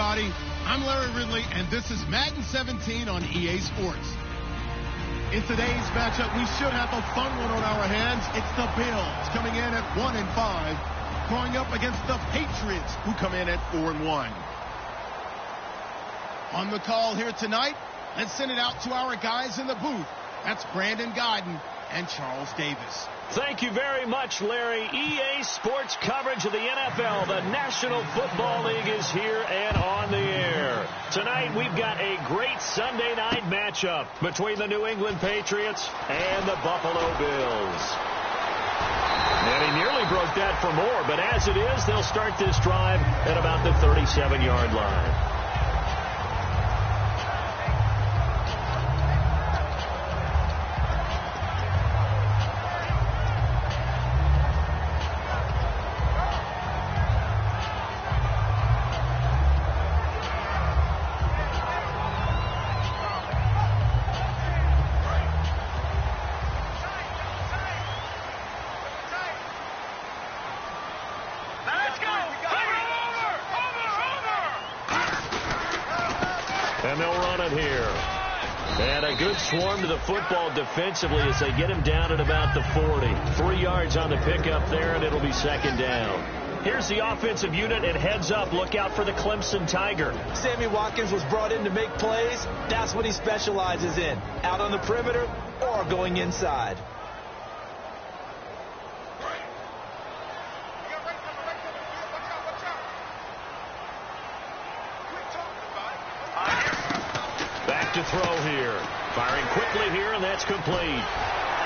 everybody. I'm Larry Ridley, and this is Madden 17 on EA Sports. In today's matchup, we should have a fun one on our hands. It's the Bills coming in at 1-5, going up against the Patriots, who come in at 4-1. On the call here tonight, let's send it out to our guys in the booth. That's Brandon Godden and Charles Davis. Thank you very much, Larry. EA Sports coverage of the NFL. The National Football League is here and on the air. Tonight, we've got a great Sunday night matchup between the New England Patriots and the Buffalo Bills. And he nearly broke that for more, but as it is, they'll start this drive at about the 37-yard line. And they'll run it here. And a good swarm to the football defensively as they get him down at about the 40. 3 yards on the pickup there, and it'll be second down. Here's the offensive unit, and heads up. Look out for the Clemson Tiger. Sammy Watkins was brought in to make plays. That's what he specializes in. Out on the perimeter or going inside. To throw here. Firing quickly here, and that's complete.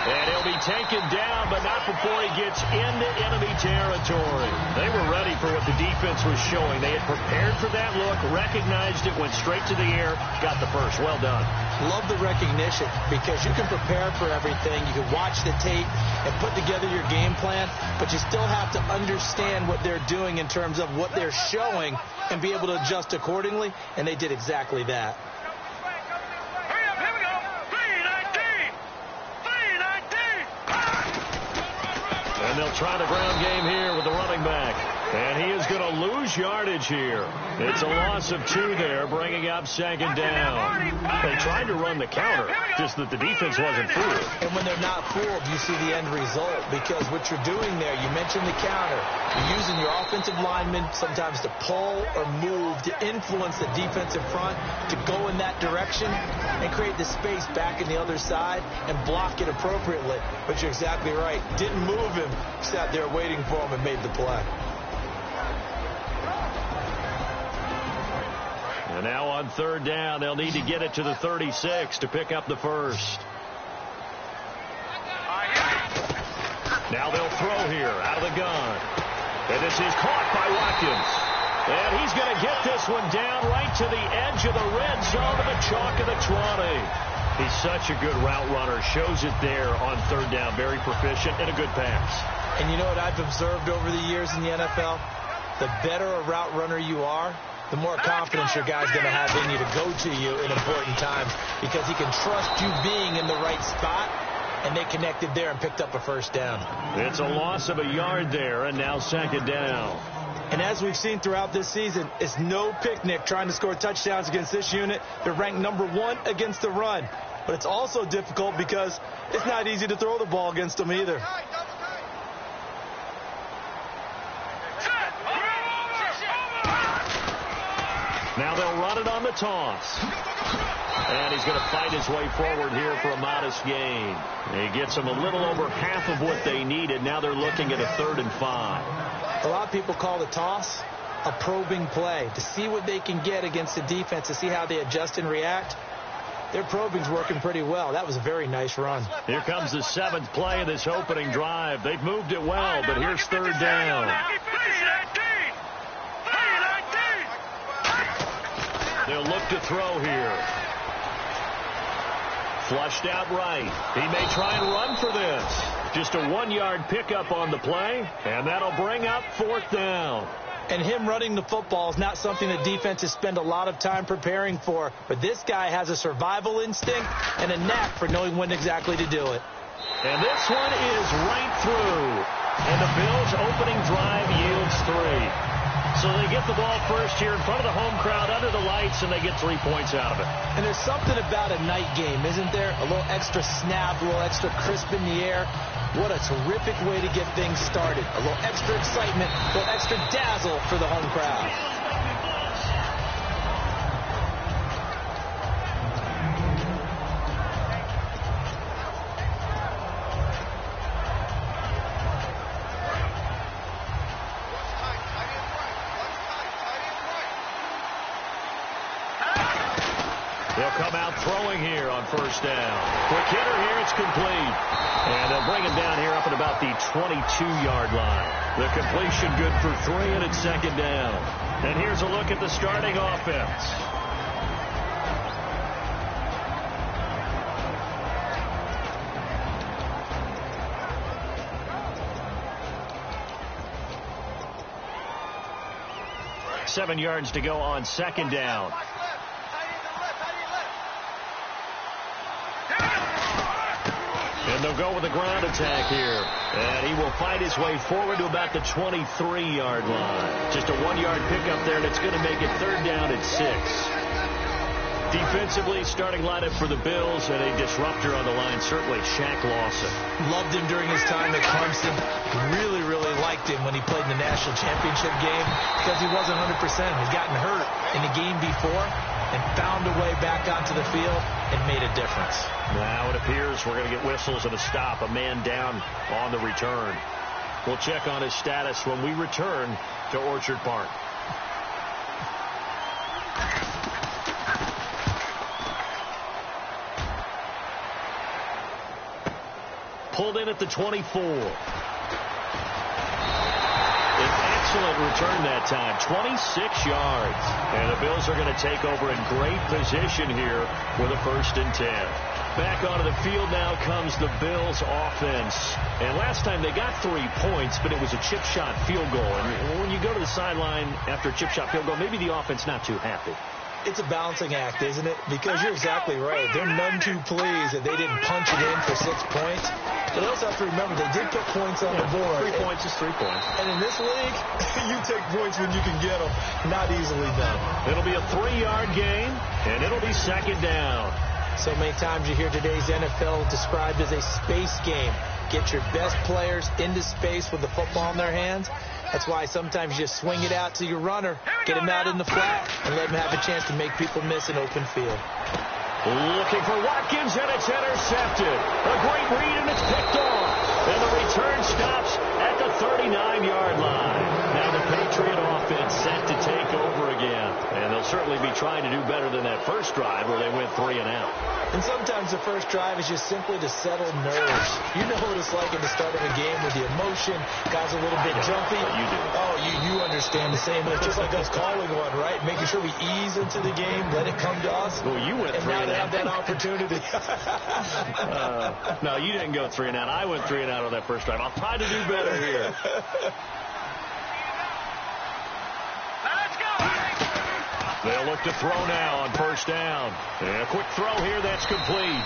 And he'll be taken down, but not before he gets into enemy territory. They were ready for what the defense was showing. They had prepared for that look, recognized it, went straight to the air, got the first. Well done. Love the recognition because you can prepare for everything. You can watch the tape and put together your game plan, but you still have to understand what they're doing in terms of what they're showing and be able to adjust accordingly, and they did exactly that. And they'll try the ground game here with the running back. And he is going to lose yardage here. It's a loss of 2 there, bringing up second down. They tried to run the counter, just that the defense wasn't fooled. And when they're not fooled, you see the end result. Because what you're doing there, you mentioned the counter. You're using your offensive linemen sometimes to pull or move to influence the defensive front to go in that direction and create the space back in the other side and block it appropriately. But you're exactly right. Didn't move him. Sat there waiting for him and made the play. And now on third down, they'll need to get it to the 36 to pick up the first. Now they'll throw here out of the gun. And this is caught by Watkins. And he's going to get this one down right to the edge of the red zone of the chalk of the 20. He's such a good route runner. Shows it there on third down. Very proficient and a good pass. And you know what I've observed over the years in the NFL? The better a route runner you are, the more confidence your guy's going to have in you to go to you in important times because he can trust you being in the right spot, and they connected there and picked up a first down. It's a loss of a yard there, and now second down. And as we've seen throughout this season, it's no picnic trying to score touchdowns against this unit. They're ranked number 1 against the run. But it's also difficult because it's not easy to throw the ball against them either. Now they'll run it on the toss. And he's going to fight his way forward here for a modest gain. He gets them a little over half of what they needed. Now they're looking at a 3rd and 5. A lot of people call the toss a probing play to see what they can get against the defense, to see how they adjust and react. Their probing's working pretty well. That was a very nice run. Here comes the 7th play of this opening drive. They've moved it well, but here's third down. They'll look to throw here. Flushed out right. He may try and run for this. Just a 1-yard pickup on the play, and that'll bring up 4th down. And him running the football is not something the defenses spend a lot of time preparing for. But this guy has a survival instinct and a knack for knowing when exactly to do it. And this one is right through. And the Bills' opening drive yields 3. So they get the ball first here in front of the home crowd under the lights, and they get 3 points out of it. And there's something about a night game, isn't there? A little extra snap, a little extra crisp in the air. What a terrific way to get things started. A little extra excitement, a little extra dazzle for the home crowd. They'll come out throwing here on first down. Quick hitter here, it's complete. And they'll bring him down here up at about the 22-yard line. The completion good for 3, and it's second down. And here's a look at the starting offense. Seven yards to go on second down. And they'll go with a ground attack here. And he will fight his way forward to about the 23-yard line. Just a 1-yard pickup there, and it's going to make it third down at 6. Defensively, starting lineup for the Bills, and a disruptor on the line, certainly Shaq Lawson. Loved him during his time at Clemson. Really, really liked him when he played in the national championship game because he wasn't 100%. He'd gotten hurt in the game before and found a way back onto the field and made a difference. Now it appears we're going to get whistles and a stop. A man down on the return. We'll check on his status when we return to Orchard Park. Pulled in at the 24. Excellent return that time, 26 yards. And the Bills are going to take over in great position here with a 1st and 10. Back onto the field now comes the Bills offense. And last time they got 3 points, but it was a chip shot field goal. And when you go to the sideline after a chip shot field goal, maybe the offense not too happy. It's a balancing act, isn't it? Because you're exactly right. They're none too pleased that they didn't punch it in for 6 points. But they also have to remember they did put points on the board. 3 points is 3 points. And in this league, you take points when you can get them. Not easily done. It'll be a 3-yard gain, and it'll be second down. So many times you hear today's NFL described as a space game. Get your best players into space with the football in their hands. That's why sometimes you just swing it out to your runner, get him out in the flat, and let him have a chance to make people miss an open field. Looking for Watkins, and it's intercepted. A great read, and it's picked off. And the return stops at the 39-yard line. Now the Patriot offense set to take over again. And they'll certainly be trying to do better than that first drive where they went 3 and out. And sometimes the first drive is just simply to settle nerves. You know what it's like at the start of a game with the emotion. Guys a little bit jumpy. You do. Oh, you understand the same. It's just like us calling one, right? Making sure we ease into the game, let it come to us. Well, you went 3 and out. Have that opportunity. No, you didn't go 3 and out. I went 3 and out on that first drive. I'll try to do better here. They'll look to throw now on first down. And a quick throw here, that's complete.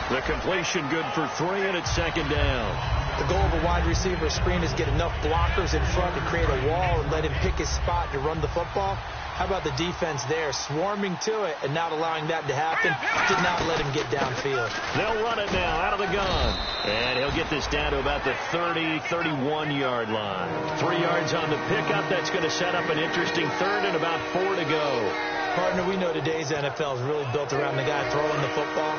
The completion good for 3, and it's second down. The goal of a wide receiver screen is get enough blockers in front to create a wall and let him pick his spot to run the football. How about the defense there, swarming to it and not allowing that to happen? Did not let him get downfield. They'll run it now out of the gun. And he'll get this down to about the 30, 31-yard line. 3 yards on the pickup. That's going to set up an interesting third and about 4 to go. Partner, we know today's NFL is really built around the guy throwing the football.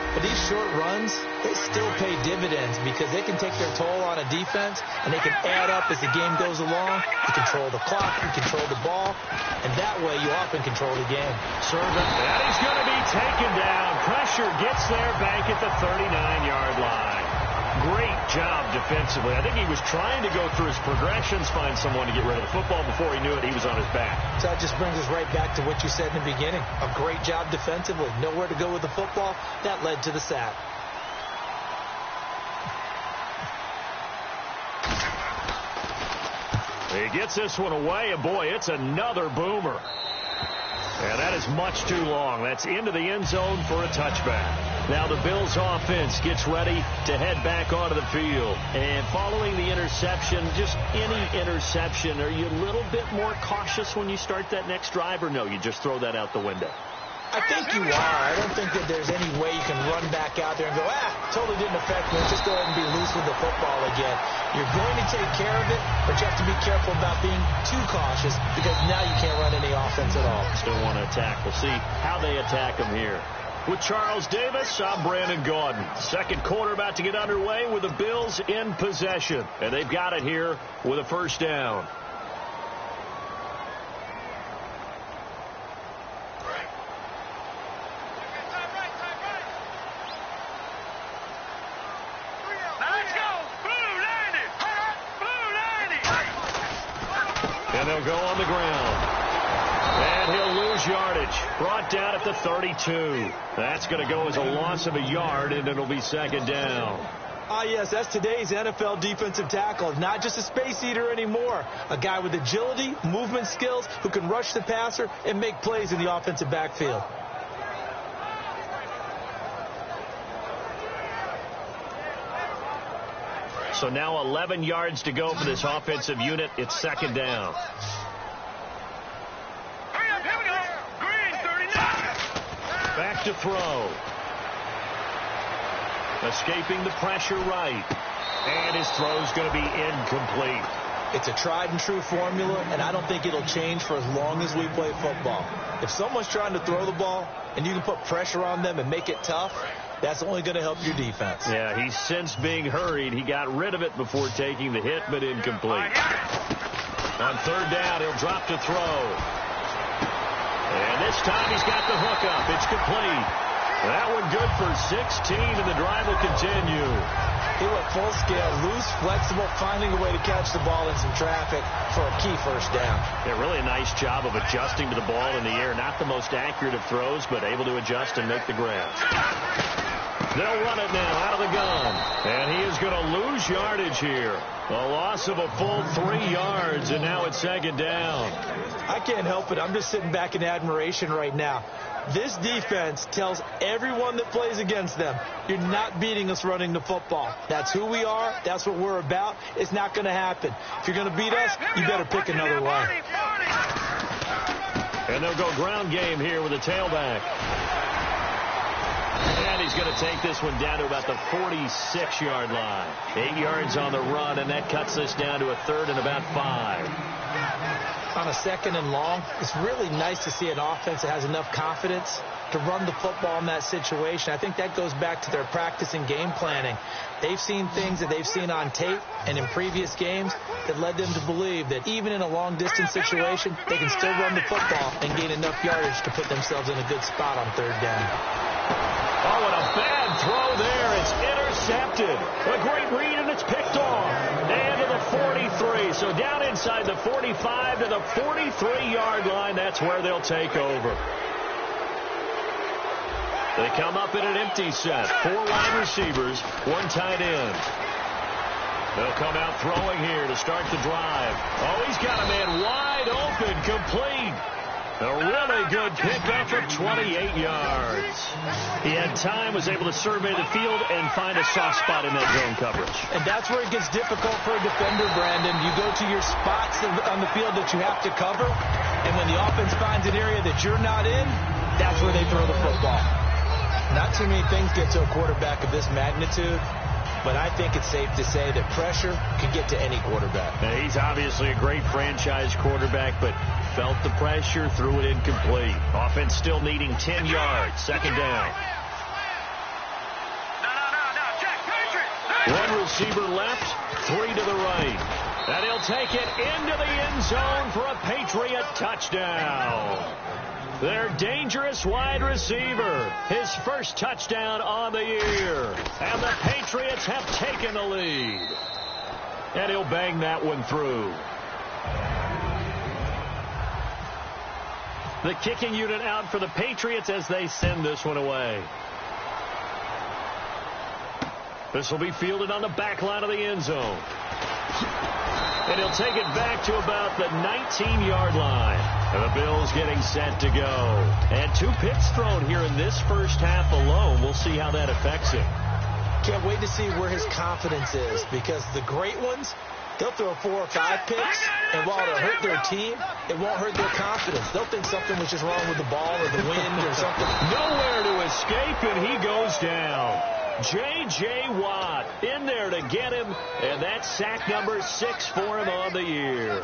But these short runs, they still pay dividends because they can take their toll on a defense and they can add up as the game goes along. You control the clock, you control the ball, and that way you often control the game. Serve it, and he's going to be taken down. Pressure gets there back at the 39-yard line. Great job defensively. I think he was trying to go through his progressions, find someone to get rid of the football. Before he knew it, he was on his back. So that just brings us right back to what you said in the beginning. A great job defensively. Nowhere to go with the football. That led to the sack. He gets this one away, and boy, it's another boomer. And that is much too long. That's into the end zone for a touchback. Now the Bills offense gets ready to head back onto the field. And following the interception, just any interception, are you a little bit more cautious when you start that next drive, or no, you just throw that out the window? I think you are. I don't think that there's any way you can run back out there and go, totally didn't affect me. Let's just go ahead and be loose with the football again. You're going to take care of it, but you have to be careful about being too cautious because now you can't run any offense at all. Still want to attack. We'll see how they attack them here. With Charles Davis, I'm Brandon Gaudin. Second quarter about to get underway with the Bills in possession. And they've got it here with a first down. And they'll go on the ground. And he'll lose yardage. Brought down at the 32. That's going to go as a loss of a yard, and it'll be second down. Yes, that's today's NFL defensive tackle. Not just a space eater anymore. A guy with agility, movement skills, who can rush the passer and make plays in the offensive backfield. So now 11 yards to go for this offensive unit. It's second down. Back to throw. Escaping the pressure right. And his throw's going to be incomplete. It's a tried and true formula, and I don't think it'll change for as long as we play football. If someone's trying to throw the ball and you can put pressure on them and make it tough, that's only going to help your defense. Yeah, he's since being hurried. He got rid of it before taking the hit, but incomplete. On third down, he'll drop to throw. And this time he's got the hookup. It's complete. That one good for 16, and the drive will continue. He went full scale, loose, flexible, finding a way to catch the ball in some traffic for a key first down. Yeah, really a nice job of adjusting to the ball in the air. Not the most accurate of throws, but able to adjust and make the grabs. They'll run it now out of the gun. And he is going to lose yardage here. A loss of a full 3 yards, and now it's second down. I can't help it. I'm just sitting back in admiration right now. This defense tells everyone that plays against them, you're not beating us running the football. That's who we are. That's what we're about. It's not going to happen. If you're going to beat us, you better pick another way. And they'll go ground game here with a tailback. And he's going to take this one down to about the 46-yard line. 8 yards on the run, and that cuts this down to a third and about 5. On a second and long, it's really nice to see an offense that has enough confidence to run the football in that situation. I think that goes back to their practice and game planning. They've seen things that they've seen on tape and in previous games that led them to believe that even in a long-distance situation, they can still run the football and gain enough yardage to put themselves in a good spot on third down. Oh, and a bad throw there. It's intercepted. A great read, and it's picked off. And to the 43. So down inside the 45 to the 43-yard line. That's where they'll take over. They come up in an empty set. 4 wide receivers, 1 tight end. They'll come out throwing here to start the drive. Oh, he's got a man wide open, complete. A really good pickup of 28 yards. He had time, was able to survey the field and find a soft spot in that zone coverage. And that's where it gets difficult for a defender, Brandon. You go to your spots on the field that you have to cover, and when the offense finds an area that you're not in, that's where they throw the football. Not too many things get to a quarterback of this magnitude, but I think it's safe to say that pressure can get to any quarterback. Now, he's obviously a great franchise quarterback, but felt the pressure, threw it incomplete. Offense still needing 10 yards. Second down. One receiver left, 3 to the right. And he'll take it into the end zone for a Patriot touchdown. Their dangerous wide receiver, his first touchdown on the year. And the Patriots have taken the lead. And he'll bang that one through. The kicking unit out for the Patriots as they send this one away. This will be fielded on the back line of the end zone. And he'll take it back to about the 19-yard line. And the Bills getting set to go. And 2 picks thrown here in this first half alone. We'll see how that affects him. Can't wait to see where his confidence is, because the great ones, they'll throw 4 or 5 picks, and while it'll hurt their team, it won't hurt their confidence. They'll think something was just wrong with the ball or the wind or something. Nowhere to escape, and he goes down. J.J. Watt in there to get him, and that's sack number 6 for him on the year.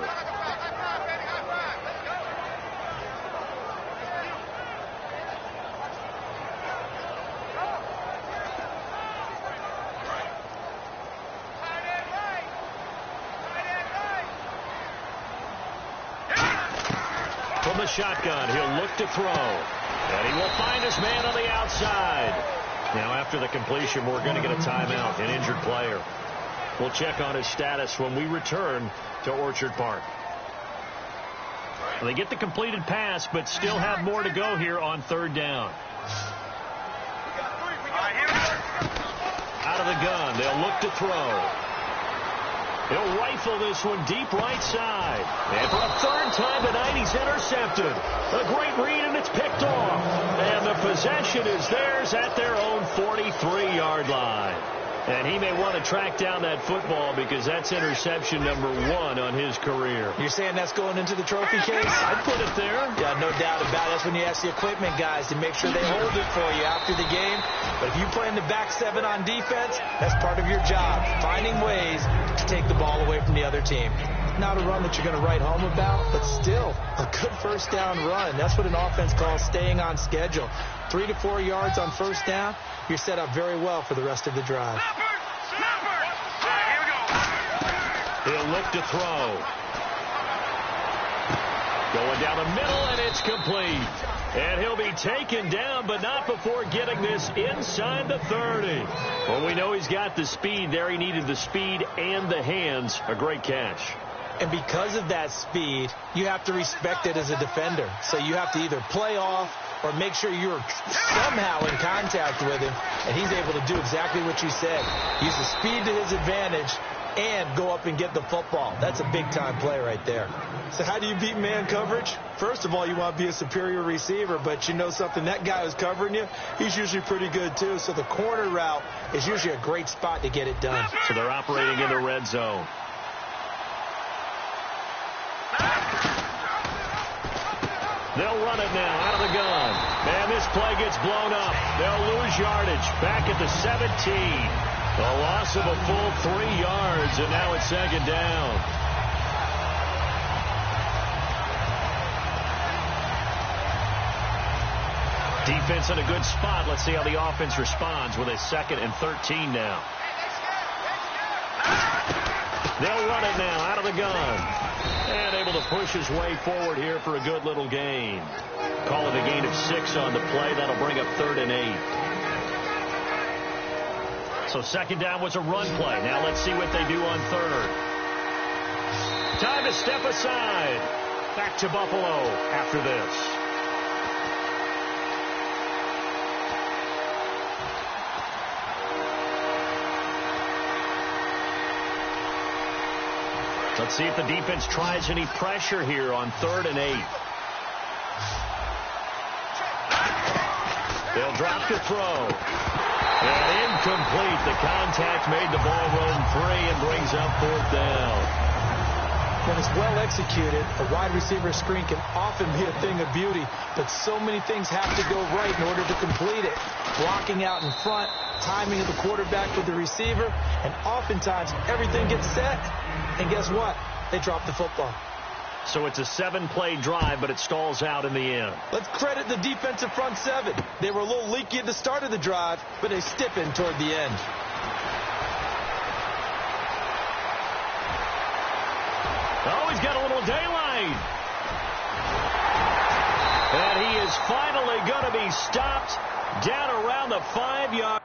From the shotgun, he'll look to throw. And he will find his man on the outside. Now, after the completion, we're going to get a timeout, an injured player. We'll check on his status when we return to Orchard Park. They get the completed pass, but still have more to go here on 3rd down. Out of the gun, they'll look to throw. He'll rifle this one deep right side. And for a 3rd time tonight, he's intercepted. A great read, and it's picked off. And the possession is theirs at their own 43-yard line. And he may want to track down that football, because that's interception number 1 on his career. You're saying that's going into the trophy case? I'd put it there. Yeah, no doubt about it. That's when you ask the equipment guys to make sure they hold it for you after the game. But if you play in the back 7 on defense, that's part of your job, finding ways to take the ball away from the other team. Not a run that you're going to write home about, but still a good 1st down run. That's what an offense calls staying on schedule. 3 to 4 yards on 1st down, you're set up very well for the rest of the drive. He'll look to throw. Going down the middle, and it's complete. And he'll be taken down, but not before getting this inside the 30. Well, we know he's got the speed there. He needed the speed and the hands. A great catch. And because of that speed, you have to respect it as a defender. So you have to either play off or make sure you're somehow in contact with him, and he's able to do exactly what you said. Use the speed to his advantage and go up and get the football. That's a big-time play right there. So how do you beat man coverage? First of all, you want to be a superior receiver, but you know something, that guy who's covering you, he's usually pretty good too. So the corner route is usually a great spot to get it done. So they're operating in the red zone. They'll run it now out of the gun. And this play gets blown up. They'll lose yardage back at the 17. A loss of a full 3 yards, and now it's 2nd down. Defense in a good spot. Let's see how the offense responds with a 2nd and 13 now. They'll run it now out of the gun. And able to push his way forward here for a good little gain. Call it a gain of 6 on the play. That'll bring up 3rd and 8. So 2nd down was a run play. Now let's see what they do on 3rd. Time to step aside. Back to Buffalo after this. Let's see if the defense tries any pressure here on 3rd and 8. They'll drop the throw. And incomplete. The contact made the ball roam free and brings up 4th down. When it's well executed, a wide receiver screen can often be a thing of beauty, but so many things have to go right in order to complete it. Blocking out in front, timing of the quarterback with the receiver, and oftentimes everything gets set, and guess what? They drop the football. So it's a 7-play drive, but it stalls out in the end. Let's credit the defensive front 7. They were a little leaky at the start of the drive, but they stiffened toward the end. Oh, he's got a little daylight. And he is finally going to be stopped down around the 5-yard.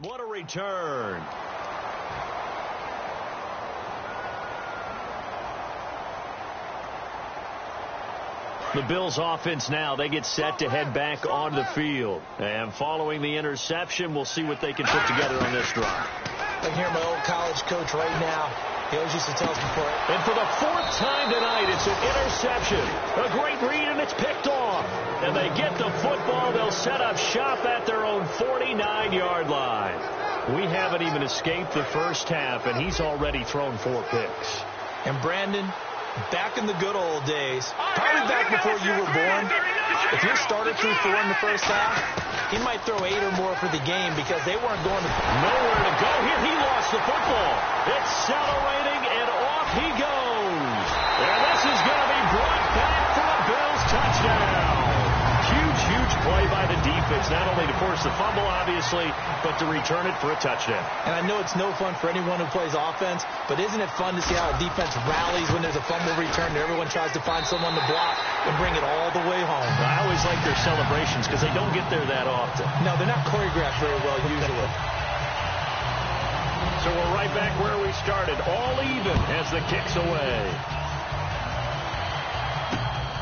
What a return. The Bills offense now, they get set to head back onto the field. And following the interception, we'll see what they can put together on this drive. I can hear my old college coach right now. He always used to tell us before. And for the 4th time tonight, it's an interception. A great read, and it's picked off. And they get the football. They'll set up shop at their own 49-yard line. We haven't even escaped the first half, and he's already thrown 4 picks. And Brandon, back in the good old days, probably back before you were born, if your starter threw 4 in the first half, he might throw 8 or more for the game because they weren't going to... Nowhere to go here. He lost the football. Accelerating, and off he goes. And this is going to be brought back for a Bills touchdown. Huge play by the defense, not only to force the fumble, obviously, but to return it for a touchdown. And I know it's no fun for anyone who plays offense, but isn't it fun to see how a defense rallies when there's a fumble return and everyone tries to find someone to block and bring it all the way home? I always like their celebrations because they don't get there that often. No, they're not choreographed very well usually. So we're right back where we started, all even as the kick's away.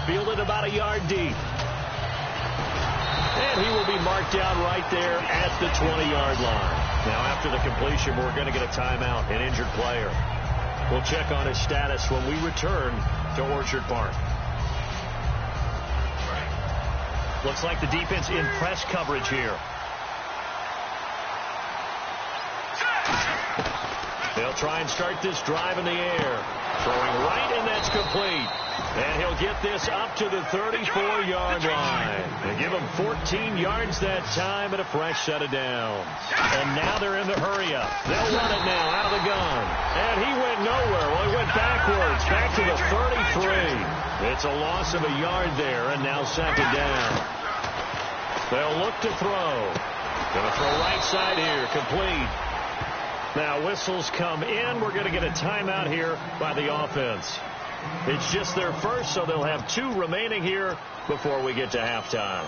Fielded about a yard deep. And he will be marked down right there at the 20-yard line. Now, after the completion, we're going to get a timeout, an injured player. We'll check on his status when we return to Orchard Park. Looks like the defense in press coverage here. They'll try and start this drive in the air. Throwing right, and that's complete. And he'll get this up to the 34-yard line. They give him 14 yards that time and a fresh set of downs. And now they're in the hurry-up. They'll run it now out of the gun. And he went nowhere. Well, he went backwards, back to the 33. It's a loss of a yard there, and now second down. They'll look to throw. Going to throw right side here, complete. Now whistles come in. We're going to get a timeout here by the offense. It's just their first, so they'll have 2 remaining here before we get to halftime.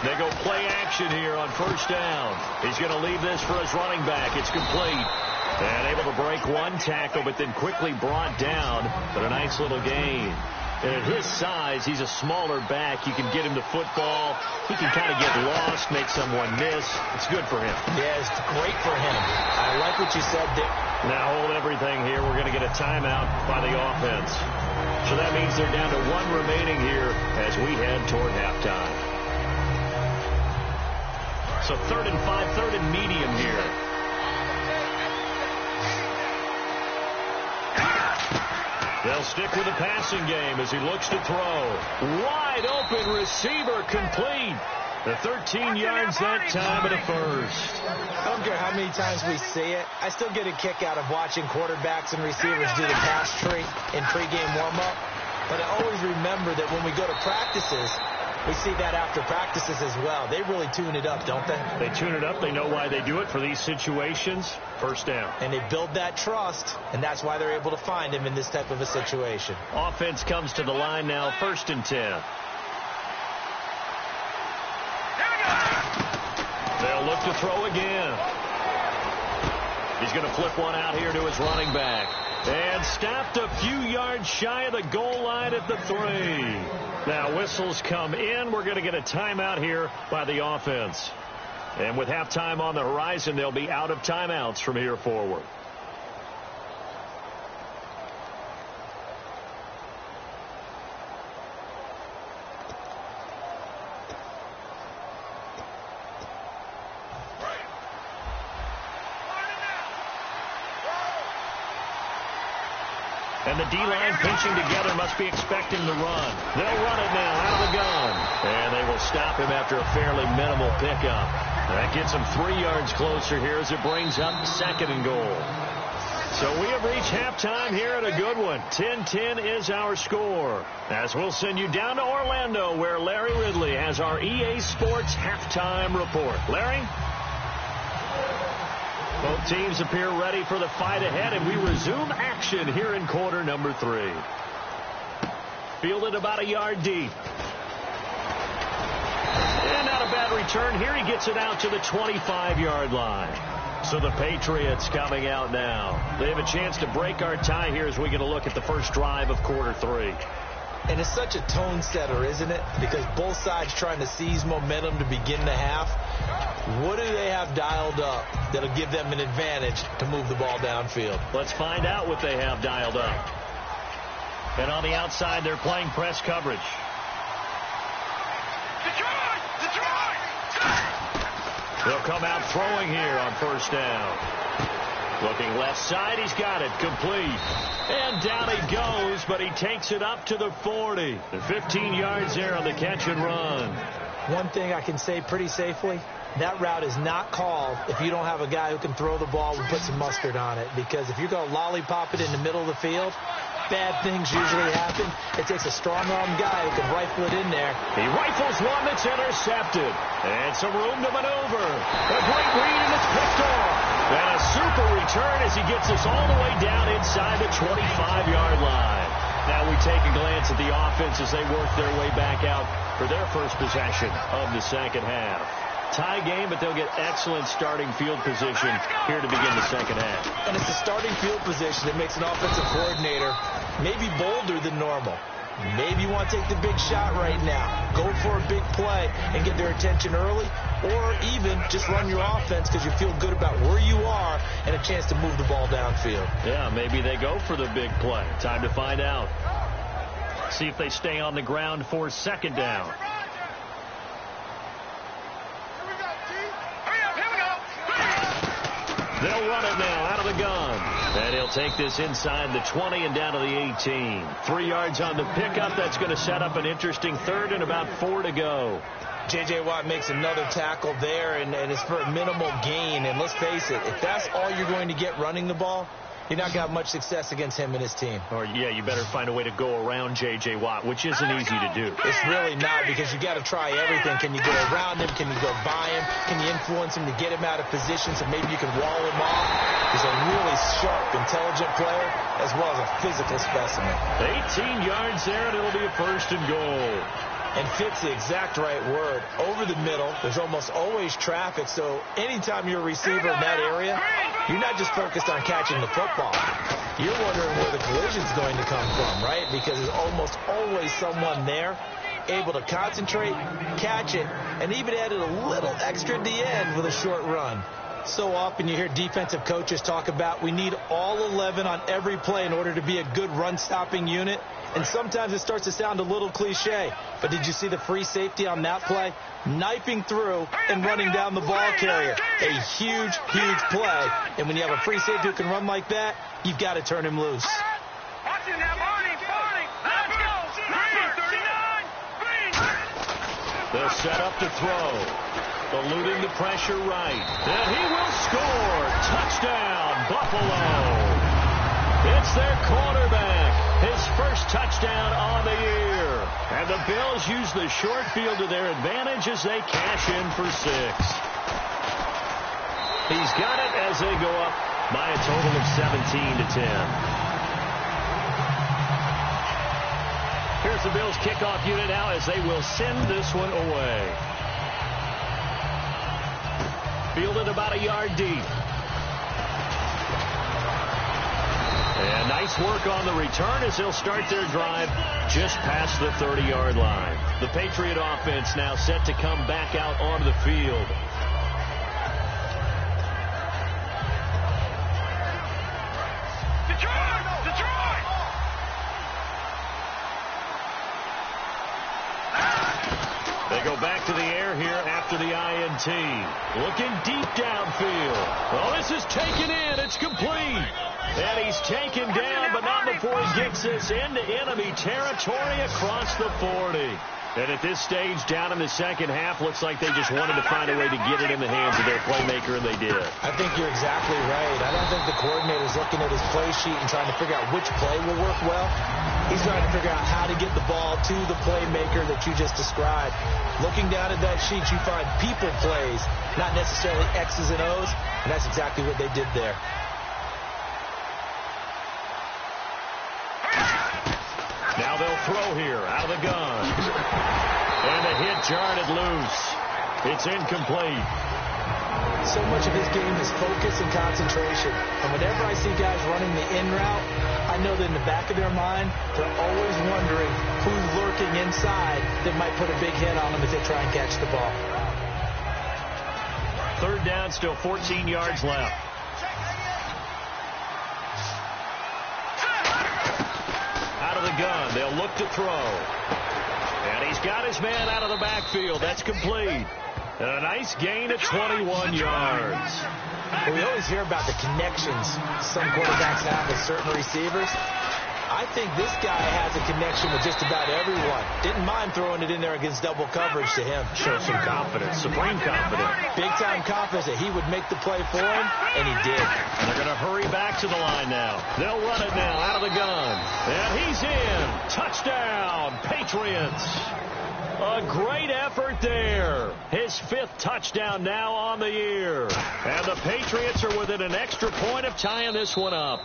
They go play action here on first down. He's going to leave this for his running back. It's complete. And able to break 1 tackle, but then quickly brought down. But a nice little gain. And at his size, he's a smaller back. You can get him the football. He can kind of get lost, make someone miss. It's good for him. Yeah, it's great for him. I like what you said there. Now hold everything here. We're going to get a timeout by the offense. So that means they're down to 1 remaining here as we head toward halftime. So 3rd and 5, 3rd and medium here. They'll stick with the passing game as he looks to throw. Wide open receiver, complete. The 13 yards that time and a first. I don't care how many times we see it. I still get a kick out of watching quarterbacks and receivers do the pass tree in pregame warm-up. But I always remember that when we go to practices, we see that after practices as well. They really tune it up, don't they? They tune it up. They know why they do it for these situations. First down. And they build that trust, and that's why they're able to find him in this type of a situation. Offense comes to the line now, 1st and 10. They'll look to throw again. He's going to flip one out here to his running back. And stopped a few yards shy of the goal line at the 3. Now whistles come in. We're going to get a timeout here by the offense. And with halftime on the horizon, they'll be out of timeouts from here forward. And the D-line pinching together must be expecting the run. They'll run it now out of the gun. And they will stop him after a fairly minimal pickup. That gets him 3 yards closer here as it brings up 2nd and goal. So we have reached halftime here at a good one. 10-10 is our score. As we'll send you down to Orlando where Larry Ridley has our EA Sports halftime report. Larry? Both teams appear ready for the fight ahead, and we resume action here in quarter number 3. Fielded about a yard deep. And not a bad return here. He gets it out to the 25-yard line. So the Patriots coming out now. They have a chance to break our tie here as we get a look at the first drive of quarter 3. And it's such a tone setter, isn't it? Because both sides trying to seize momentum to begin the half. What do they have dialed up that'll give them an advantage to move the ball downfield? Let's find out what they have dialed up. And on the outside, they're playing press coverage. They'll come out throwing here on first down. Looking left side, he's got it, complete. And down he goes, but he takes it up to the 40. And 15 yards there on the catch and run. One thing I can say pretty safely, that route is not called if you don't have a guy who can throw the ball and put some mustard on it. Because if you're going to lollipop it in the middle of the field, bad things usually happen. It takes a strong-armed guy who can rifle it in there. He rifles one that's intercepted. And some room to maneuver. A great read, and it's picked off. And a super return as he gets us all the way down inside the 25-yard line. Now we take a glance at the offense as they work their way back out for their first possession of the second half. Tie game, but they'll get excellent starting field position here to begin the second half. And it's the starting field position that makes an offensive coordinator maybe bolder than normal. Maybe you want to take the big shot right now. Go for a big play and get their attention early, or even just run your offense because you feel good about where you are and a chance to move the ball downfield. Yeah, maybe they go for the big play. Time to find out. See if they stay on the ground for second down. They'll run it now out of the gun. And he'll take this inside the 20 and down to the 18. 3 yards on the pickup. That's going to set up an interesting third and about 4 to go. J.J. Watt makes another tackle there, and it's for a minimal gain. And let's face it, if that's all you're going to get running the ball, you're not going to have much success against him and his team. Or, yeah, you better find a way to go around J.J. Watt, which isn't easy to do. It's really not, because you got to try everything. Can you go around him? Can you go by him? Can you influence him to get him out of position so maybe you can wall him off? He's a really sharp, intelligent player as well as a physical specimen. 18 yards there, and it'll be a first and goal. And fits the exact right word. Over the middle, there's almost always traffic, so anytime you're a receiver in that area, you're not just focused on catching the football. You're wondering where the collision's going to come from, right? Because there's almost always someone there able to concentrate, catch it, and even added a little extra at the end with a short run. So often you hear defensive coaches talk about we need all 11 on every play in order to be a good run-stopping unit. And sometimes it starts to sound a little cliche. But did you see the free safety on that play? Knifing through and running down the ball carrier. A huge, huge play. And when you have a free safety who can run like that, you've got to turn him loose. They'll set up to throw. Eluding the pressure right. And he will score. Touchdown, Buffalo. It's their quarterback. His first touchdown on the year. And the Bills use the short field to their advantage as they cash in for 6. He's got it as they go up by a total of 17-10. Here's the Bills kickoff unit now as they will send this one away. Fielded about a yard deep. And nice work on the return as they'll start their drive just past the 30-yard line. The Patriot offense now set to come back out onto the field. They go back to the air here after the INT. Looking deep downfield. Oh, this is taken in. It's complete. And he's taken down, but not before he gets this into enemy territory across the 40. And at this stage, down in the second half, looks like they just wanted to find a way to get it in the hands of their playmaker, and they did. I think you're exactly right. I don't think the coordinator's looking at his play sheet and trying to figure out which play will work well. He's trying to figure out how to get the ball to the playmaker that you just described. Looking down at that sheet, you find people plays, not necessarily X's and O's, and that's exactly what they did there. Now they'll throw here out of the gun. And the hit jarred it loose. It's incomplete. So much of his game is focus and concentration. And whenever I see guys running the in route, I know that in the back of their mind, they're always wondering who's lurking inside that might put a big hit on them if they try and catch the ball. Third down, still 14 yards left. Out of the gun, they'll look to throw. And he's got his man out of the backfield. That's complete. And a nice gain of 21 yards. Well, we always hear about the connections some quarterbacks have with certain receivers. I think this guy has a connection with just about everyone. Didn't mind throwing it in there against double coverage to him. Show some confidence, supreme confidence. Big-time confidence that he would make the play for him, and he did. And they're going to hurry back to the line now. They'll run it now out of the gun. And he's in. Touchdown, Patriots. A great effort there. His 5th touchdown now on the year. And the Patriots are within an extra point of tying this one up.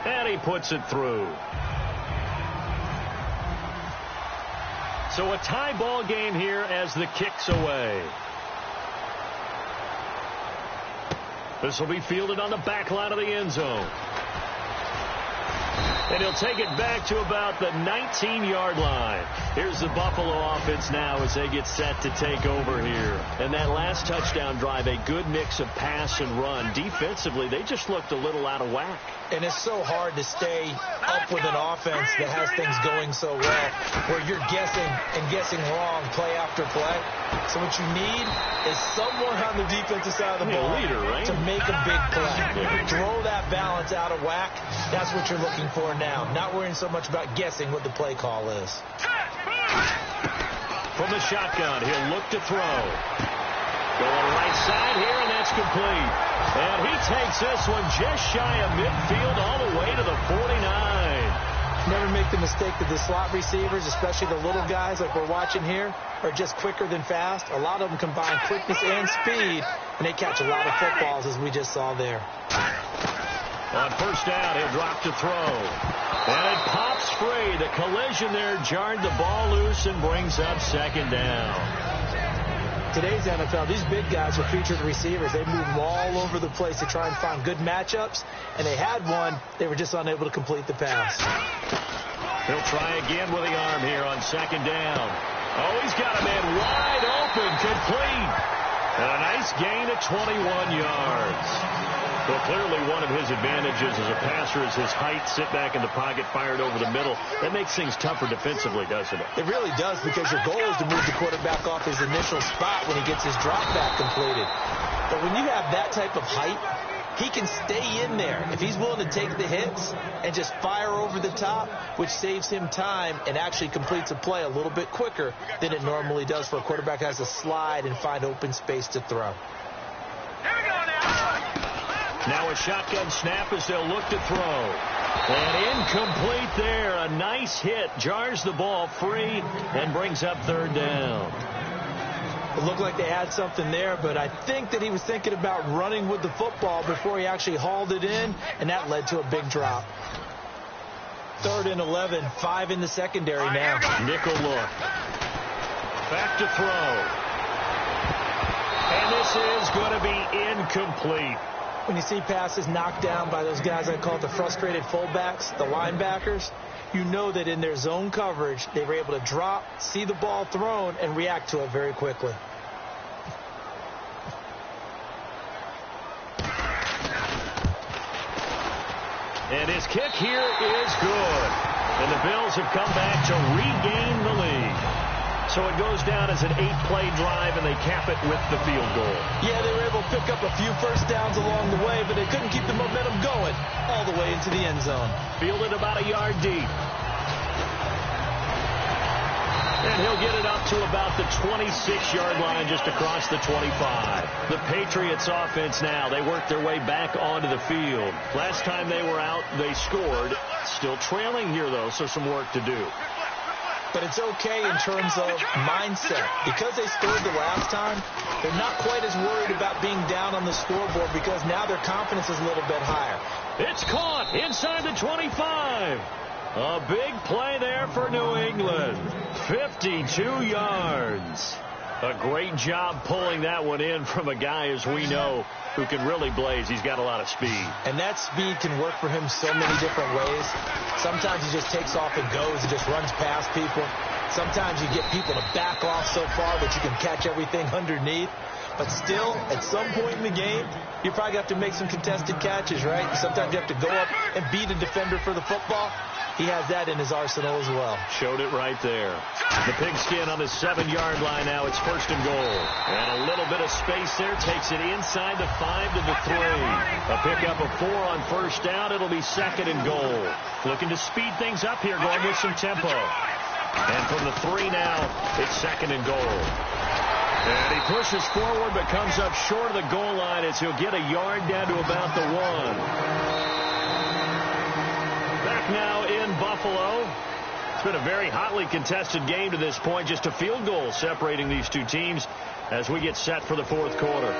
And he puts it through. So a tie ball game here as the kick's away. This will be fielded on the back line of the end zone. And he'll take it back to about the 19-yard line. Here's the Buffalo offense now as they get set to take over here. And that last touchdown drive, a good mix of pass and run. Defensively, they just looked a little out of whack. And it's so hard to stay up with an offense that has things going so well, where you're guessing and guessing wrong play after play. So what you need is someone on the defensive side of the ball to make a big play. Throw that balance out of whack. That's what you're looking for now. Not worrying so much about guessing what the play call is. From the shotgun, he'll look to throw. Going right side here, and that's complete. And he takes this one just shy of midfield all the way to the 49. Never make the mistake that the slot receivers, especially the little guys like we're watching here, are just quicker than fast. A lot of them combine quickness and speed, and they catch a lot of footballs, as we just saw there. On first down, he'll drop to throw. And it pops free. The collision there jarred the ball loose and brings up second down. Today's NFL, these big guys are featured receivers. They move all over the place to try and find good matchups, and they had one. They were just unable to complete the pass. He'll try again with the arm here on second down. Oh, he's got a man wide open, complete. And a nice gain of 21 yards. Well, clearly one of his advantages as a passer is his height. Sit back in the pocket, fired over the middle. That makes things tougher defensively, doesn't it? It really does, because your goal is to move the quarterback off his initial spot when he gets his drop back completed. But when you have that type of height, he can stay in there if he's willing to take the hits and just fire over the top, which saves him time and actually completes a play a little bit quicker than it normally does for a quarterback who has to slide and find open space to throw. Now a shotgun snap as they'll look to throw. And incomplete there. A nice hit. Jars the ball free and brings up third down. It looked like they had something there, but I think that he was thinking about running with the football before he actually hauled it in, and that led to a big drop. 3rd and 11, 5 in the secondary now. Nickel look. Back to throw. And this is going to be incomplete. When you see passes knocked down by those guys I call the frustrated fullbacks, the linebackers, you know that in their zone coverage, they were able to drop, see the ball thrown, and react to it very quickly. And his kick here is good. And the Bills have come back to regain the lead. So it goes down as an 8-play drive, and they cap it with the field goal. Yeah, they were able to pick up a few first downs along the way, but they couldn't keep the momentum going all the way into the end zone. Fielded about a yard deep. And he'll get it up to about the 26-yard line, just across the 25. The Patriots offense now, they work their way back onto the field. Last time they were out, they scored. Still trailing here, though, so some work to do. But it's okay in terms of mindset. Because they scored the last time, they're not quite as worried about being down on the scoreboard, because now their confidence is a little bit higher. It's caught inside the 25. A big play there for New England. 52 yards. A great job pulling that one in from a guy, as we know, who can really blaze. He's got a lot of speed. And that speed can work for him so many different ways. Sometimes he just takes off and goes and just runs past people. Sometimes you get people to back off so far that you can catch everything underneath. But still, at some point in the game, you probably have to make some contested catches, right? Sometimes you have to go up and beat a defender for the football. He has that in his arsenal as well. Showed it right there. The pigskin on the 7-yard line now. It's 1st and goal. And a little bit of space there. Takes it inside the 5 to the 3. A pickup of 4 on 1st down. It'll be 2nd and goal. Looking to speed things up here, going with some tempo. And from the 3 now, it's 2nd and goal. And he pushes forward but comes up short of the goal line as he'll get a yard down to about the 1. Back now in Buffalo. It's been a very hotly contested game to this point. Just a field goal separating these two teams as we get set for the 4th quarter.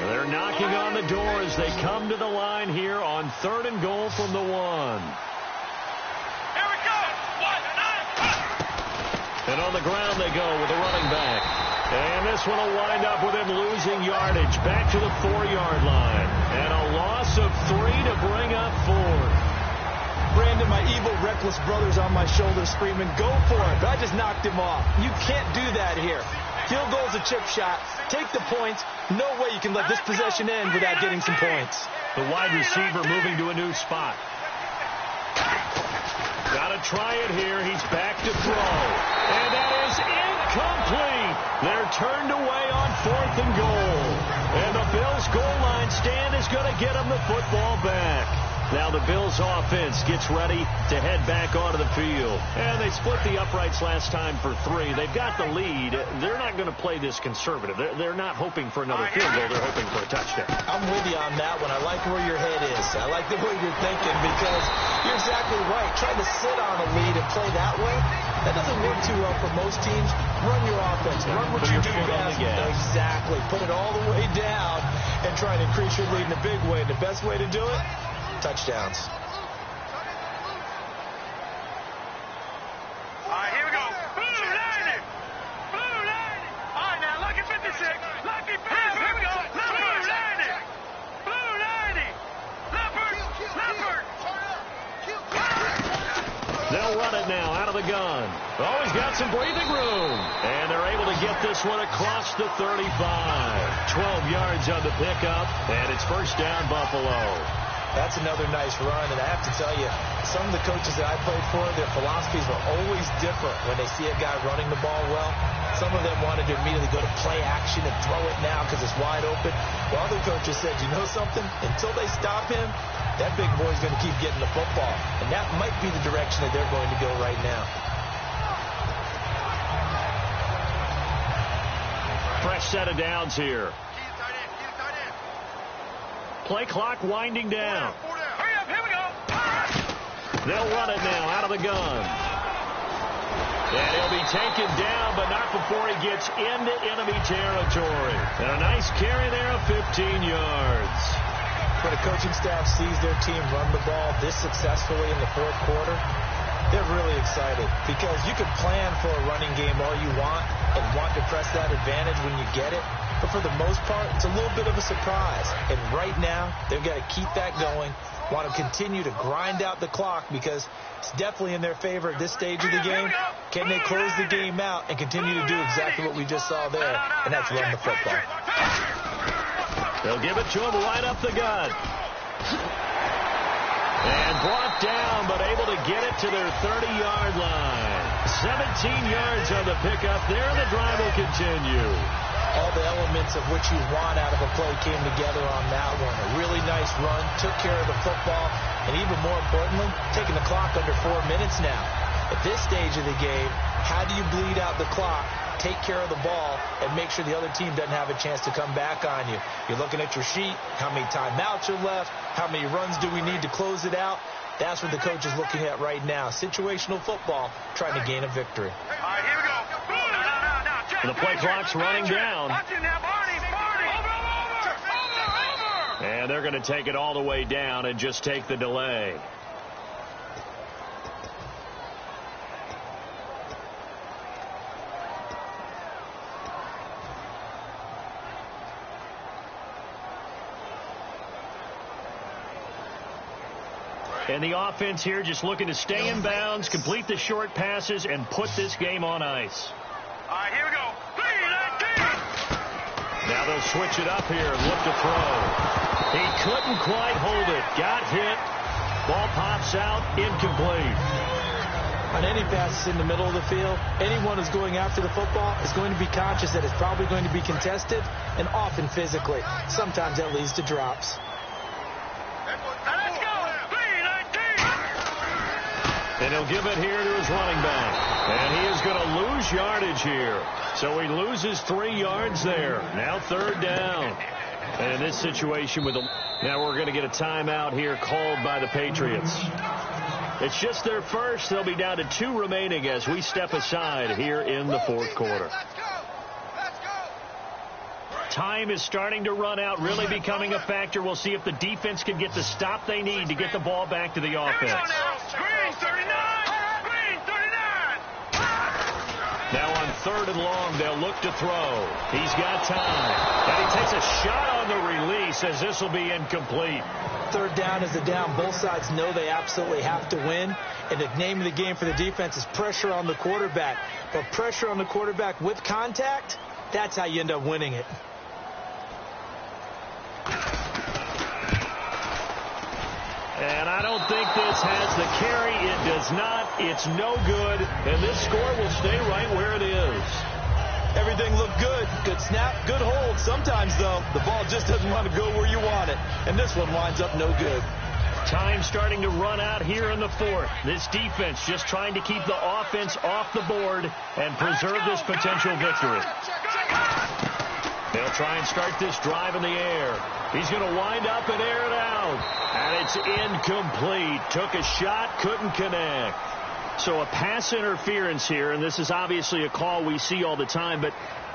They're knocking on the door as they come to the line here on 3rd and goal from the 1. And on the ground they go with a running back. And this one will wind up with him losing yardage back to the 4-yard line. And a loss of 3 to bring up 4th. Brandon, my evil, reckless brother's on my shoulder screaming, go for it. But I just knocked him off. You can't do that here. Field goal's a chip shot. Take the points. No way you can let this possession end without getting some points. The wide receiver moving to a new spot. Got to try it here. He's back to throw. And that is incomplete. They're turned away on 4th and goal. And the Bills' goal line stand is going to get them the football back. Now the Bills' offense gets ready to head back onto the field. And they split the uprights last time for 3. They've got the lead. They're not going to play this conservative. They're not hoping for another field goal. They're hoping for a touchdown. I'm with you on that one. I like where your head is. I like the way you're thinking because you're exactly right. Trying to sit on a lead and play that way, that doesn't work too well for most teams. Run your offense. Run what you do best. Exactly. Put it all the way down and try and increase your lead in a big way. And the best way to do it, touchdowns. All right, here we go. Blue 90. Blue 90. All right, now, lucky 56. Lucky 56. Here we go. Blue 90. Blue 90. Leopard. Leopard. They'll run it now out of the gun. Oh, he's got some breathing room. And they're able to get this one across the 35. 12 yards on the pickup. And it's 1st down, Buffalo. That's another nice run, and I have to tell you, some of the coaches that I played for, their philosophies were always different when they see a guy running the ball well. Some of them wanted to immediately go to play action and throw it now because it's wide open. While other coaches said, you know something? Until they stop him, that big boy's going to keep getting the football. And that might be the direction that they're going to go right now. Fresh set of downs here. Play clock winding down. Hurry up, here we go. They'll run it now out of the gun. And he'll be taken down, but not before he gets into enemy territory. And a nice carry there of 15 yards. When a coaching staff sees their team run the ball this successfully in the 4th quarter, they're really excited because you can plan for a running game all you want and want to press that advantage when you get it. But for the most part, it's a little bit of a surprise. And right now, they've got to keep that going, want to continue to grind out the clock because it's definitely in their favor at this stage of the game. Can they close the game out and continue to do exactly what we just saw there, and that's run the football. They'll give it to him right up the gut. And brought down, but able to get it to their 30-yard line. 17 yards on the pickup there, and the drive will continue. All the elements of what you want out of a play came together on that one. A really nice run, took care of the football, and even more importantly, taking the clock under 4 minutes now. At this stage of the game, how do you bleed out the clock, take care of the ball, and make sure the other team doesn't have a chance to come back on you? You're looking at your sheet, how many timeouts are left, how many runs do we need to close it out? That's what the coach is looking at right now. Situational football, trying to gain a victory. All right, here we go. The play clock's running down. Watch it now, Barney. Over. And they're going to take it all the way down and just take the delay. And the offense here just looking to stay in bounds, complete the short passes, and put this game on ice. All right, here we go. Now they'll switch it up here and look to throw. He couldn't quite hold it. Got hit. Ball pops out. Incomplete. On any passes in the middle of the field, anyone who's going after the football is going to be conscious that it's probably going to be contested, and often physically. Sometimes that leads to drops. Let's go. And he'll give it here to his running back. And he is going to lose yardage here. So he loses 3 yards there. Now 3rd down. And in this situation with the... Now we're going to get a timeout here called by the Patriots. It's just their first. They'll be down to 2 remaining as we step aside here in the 4th quarter. Time is starting to run out, really becoming a factor. We'll see if the defense can get the stop they need to get the ball back to the offense. Green 39. Green 39. Now on 3rd and long, they'll look to throw. He's got time. And he takes a shot on the release as this will be incomplete. 3rd down is a down. Both sides know they absolutely have to win. And the name of the game for the defense is pressure on the quarterback. But pressure on the quarterback with contact, that's how you end up winning it. And I don't think this has the carry. It does not. It's no good. And this score will stay right where it is. Everything looked good. Good snap, good hold. Sometimes, though, the ball just doesn't want to go where you want it. And this one winds up no good. Time starting to run out here in the 4th. This defense just trying to keep the offense off the board and preserve this potential victory. They'll try and start this drive in the air. He's going to wind up and air it out. And it's incomplete. Took a shot, couldn't connect. So a pass interference here, and this is obviously a call we see all the time, but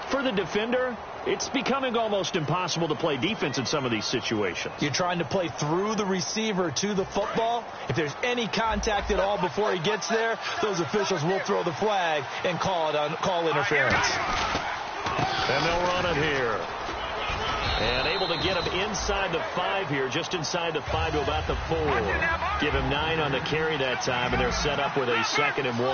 for the defender, it's becoming almost impossible to play defense in some of these situations. You're trying to play through the receiver to the football. If there's any contact at all before he gets there, those officials will throw the flag and call interference. And they'll run it here. And able to get him inside the 5 here, just inside the 5 to about the 4. Give him 9 on the carry that time, and they're set up with a 2nd and 1.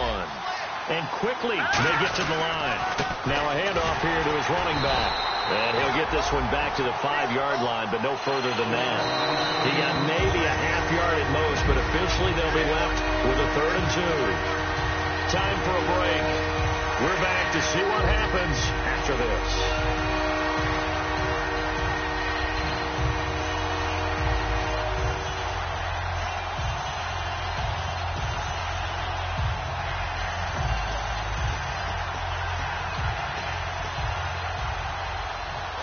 And quickly, they get to the line. Now a handoff here to his running back. And he'll get this one back to the 5-yard line, but no further than that. He got maybe a half yard at most, but officially they'll be left with a 3rd and 2. Time for a break. We're back to see what happens after this.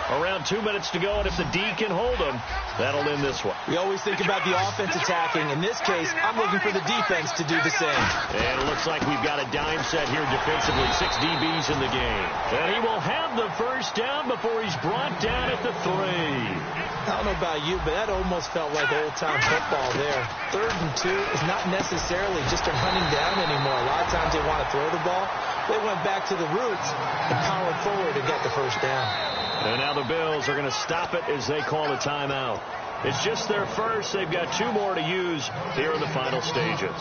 Around 2 minutes to go, and if the D can hold them, that'll end this one. We always think about the offense attacking. In this case, I'm looking for the defense to do the same. And it looks like we've got a dime set here defensively. 6 DBs in the game. And he will have the 1st down before he's brought down at the 3. I don't know about you, but that almost felt like old-time football there. 3rd and 2 is not necessarily just a hunting down anymore. A lot of times they want to throw the ball. They went back to the roots and powered forward and got the 1st down. And now the Bills are going to stop it as they call a timeout. It's just their first. They've got 2 more to use here in the final stages.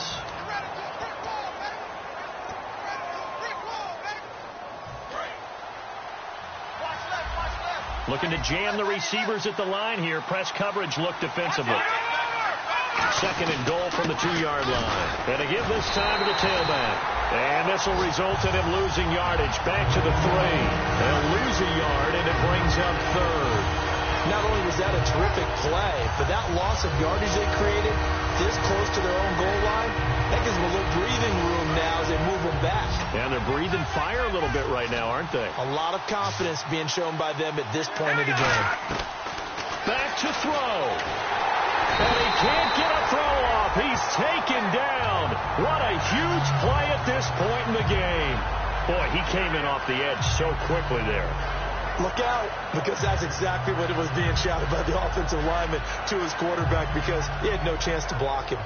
Looking to jam the receivers at the line here. Press coverage look defensively. 2nd and goal from the 2-yard line. And to give this time to the tailback. And this will result in him losing yardage. Back to the 3. They'll lose a yard, and it brings up 3rd. Not only was that a terrific play, but that loss of yardage they created this close to their own goal line, that gives them a little breathing room now as they move them back. And they're breathing fire a little bit right now, aren't they? A lot of confidence being shown by them at this point of the game. Back to throw. And he can't get a throw off. He's taken down. What a huge play at this point in the game. Boy, he came in off the edge so quickly there. Look out, because that's exactly what it was being shouted by the offensive lineman to his quarterback, because he had no chance to block him.